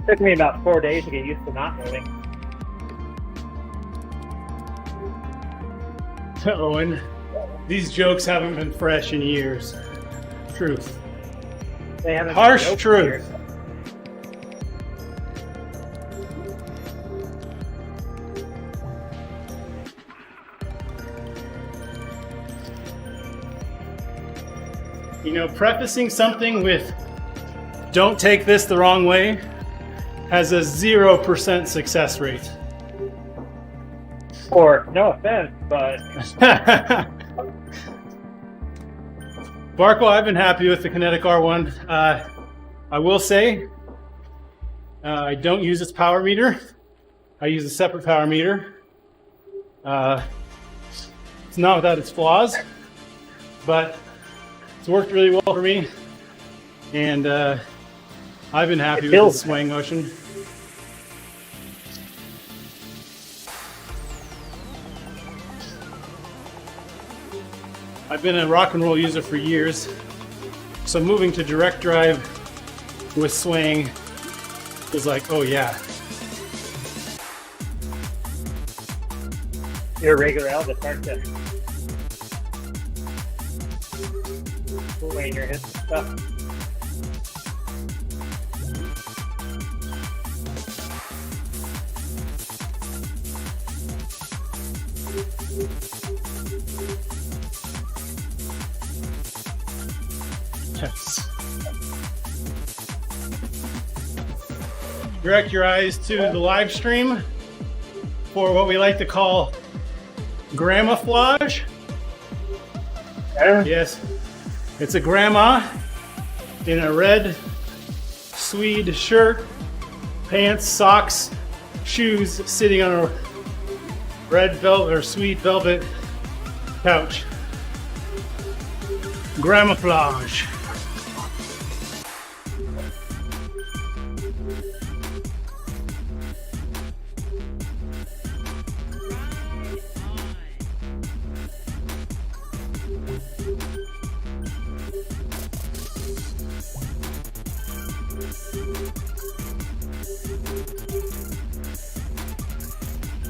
Speaker 7: Took me about 4 days to get used to not moving.
Speaker 1: Owen, these jokes haven't been fresh in years. Truth.
Speaker 7: They haven't
Speaker 1: Harsh
Speaker 7: been open
Speaker 1: truth.
Speaker 7: here.
Speaker 1: You know, prefacing something with "don't take this the wrong way" has a 0% success rate.
Speaker 7: Or, no offense, but
Speaker 1: Barco, I've been happy with the Kinetic R1. I will say, I don't use its power meter. I use a separate power meter. It's not without its flaws, but it's worked really well for me. And I've been happy with the
Speaker 7: feels
Speaker 1: swaying motion. I've been a rock and roll user for years, so moving to direct drive with swaying was like, oh yeah.
Speaker 7: you're a regular Elvis, aren't you? When you're hitting stuff.
Speaker 1: Yes. Direct your eyes to the live stream for what we like to call grandmaflage. Yes, it's a grandma in a red tweed shirt, pants, socks, shoes, sitting on a red velvet or sweet velvet couch. Grandmaflage.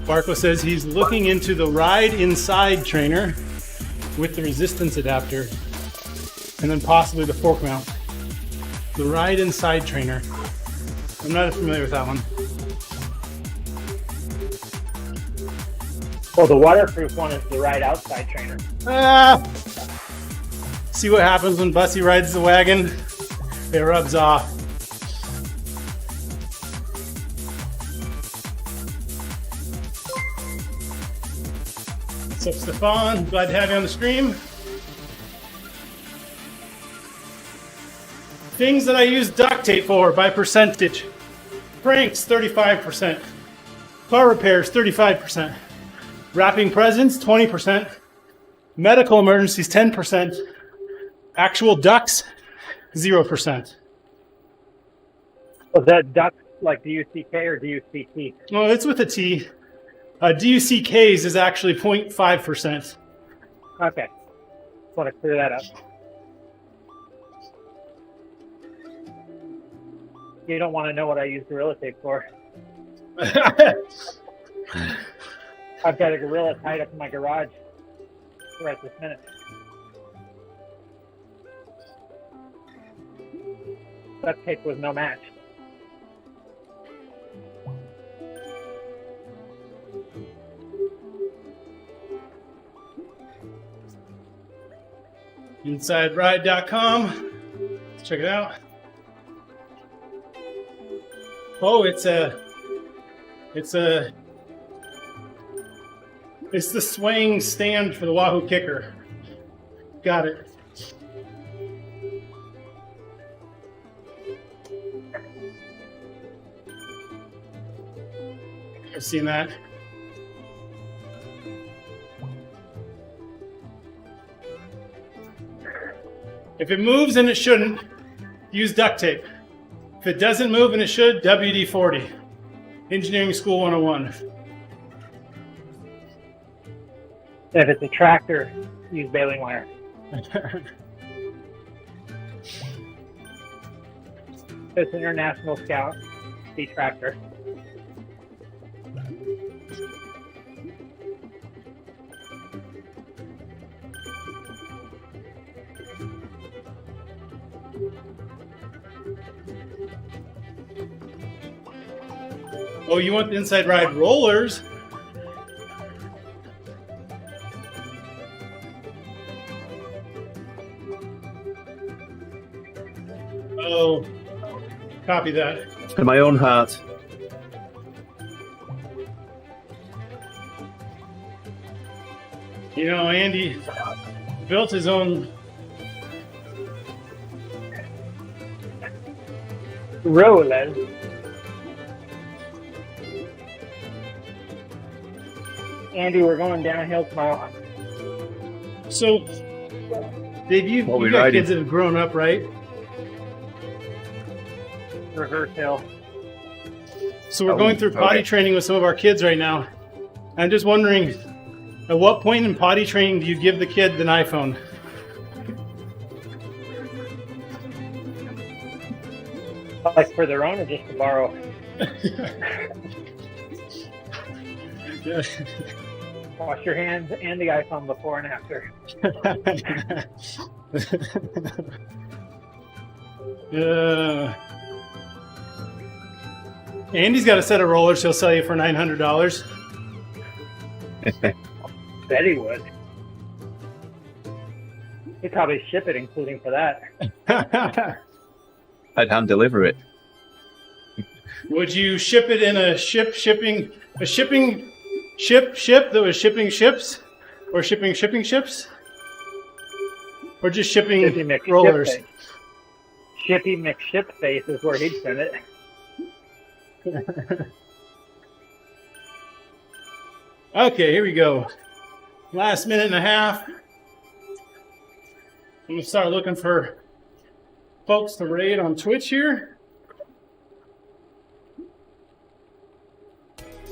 Speaker 1: Barco says he's looking into the ride inside trainer with the resistance adapter and then possibly the fork mount. The ride inside trainer. I'm not familiar with that one.
Speaker 7: Well, the waterproof one is the right outside trainer.
Speaker 1: See what happens when Bussy rides the wagon? It rubs off. What's up, Stefan? Glad to have you on the stream. Things that I use duct tape for by percentage. Pranks, 35%. Car repairs, 35%. Wrapping presents, 20%. Medical emergencies, 10%. Actual ducks, 0%.
Speaker 7: Was that duck like D-U-C-K or D-U-C-T?
Speaker 1: Oh, it's with a T. DUCKs is actually 0.5%.
Speaker 7: Okay. Just want to clear that up. You don't want to know what I use Gorilla Tape for. I've got a gorilla tied up in my garage right this minute. That tape was no match.
Speaker 1: InsideRide.com. Let's check it out. Oh, it's the swaying stand for the Wahoo kicker. Got it. I've seen that. If it moves and it shouldn't, use duct tape. If it doesn't move and it should, WD-40. Engineering School 101.
Speaker 7: If it's a tractor, use baling wire. If it's an International Scout, be tractor.
Speaker 1: Oh, you want the Inside Ride rollers? Oh, copy that.
Speaker 6: In my own heart.
Speaker 1: You know, Andy built his own
Speaker 7: Rollers. Andy, we're going downhill tomorrow.
Speaker 1: So, Dave, you got
Speaker 6: riding?
Speaker 1: kids that have grown up, right?
Speaker 7: Reverse hill.
Speaker 1: So we're going through potty training with some of our kids right now. I'm just wondering, at what point in potty training do you give the kid an iPhone?
Speaker 7: Like for their own or just to borrow?
Speaker 1: Yeah.
Speaker 7: Wash your hands and the iPhone before and after.
Speaker 1: Andy's got a set of rollers he'll sell you for $900.
Speaker 7: Bet he would. He'd probably ship it, including for that.
Speaker 6: I'd hand deliver it.
Speaker 1: Would you ship it in a ship that was shipping ships? Or shipping ships? Or just shipping
Speaker 7: Shippy
Speaker 1: rollers?
Speaker 7: Shippy McShipface is where he'd send it.
Speaker 1: Okay, here we go. Last minute and a half. I'm going to start looking for folks to raid on Twitch here.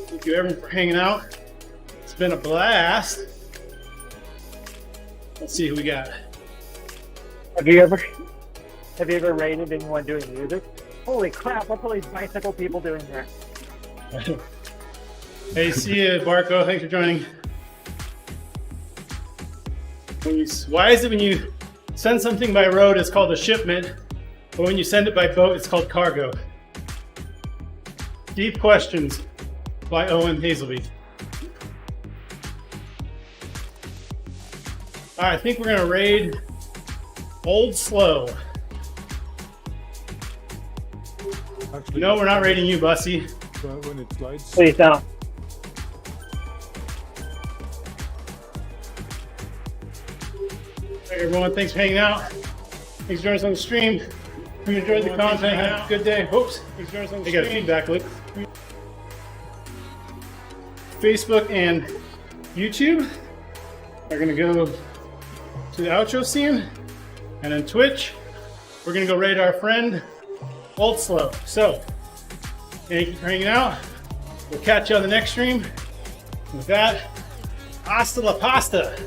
Speaker 1: Thank you everyone for hanging out. It's been a blast. Let's see who we got.
Speaker 7: Have you ever rated anyone doing music? Holy crap, what's all these bicycle people doing there?
Speaker 1: Hey, see you, Barco. Thanks for joining. Why is it when you send something by road, it's called a shipment, but when you send it by boat, it's called cargo? Deep Questions by Owen Hazelby. All right, I think we're going to raid Old Slow.
Speaker 8: Actually,
Speaker 1: No, we're not raiding you, Bussy.
Speaker 8: when it slides.
Speaker 7: Please don't.
Speaker 1: Hey, everyone, thanks for hanging out. Thanks for joining us on the stream. If you enjoyed the content, have a good day. Oops. Thanks for joining us on the stream. Got a feedback loop. Facebook and YouTube are going to go to the outro scene. And then Twitch, we're going to go raid our friend, Old Slow. So, thank you for hanging out. We'll catch you on the next stream. With that, hasta la pasta.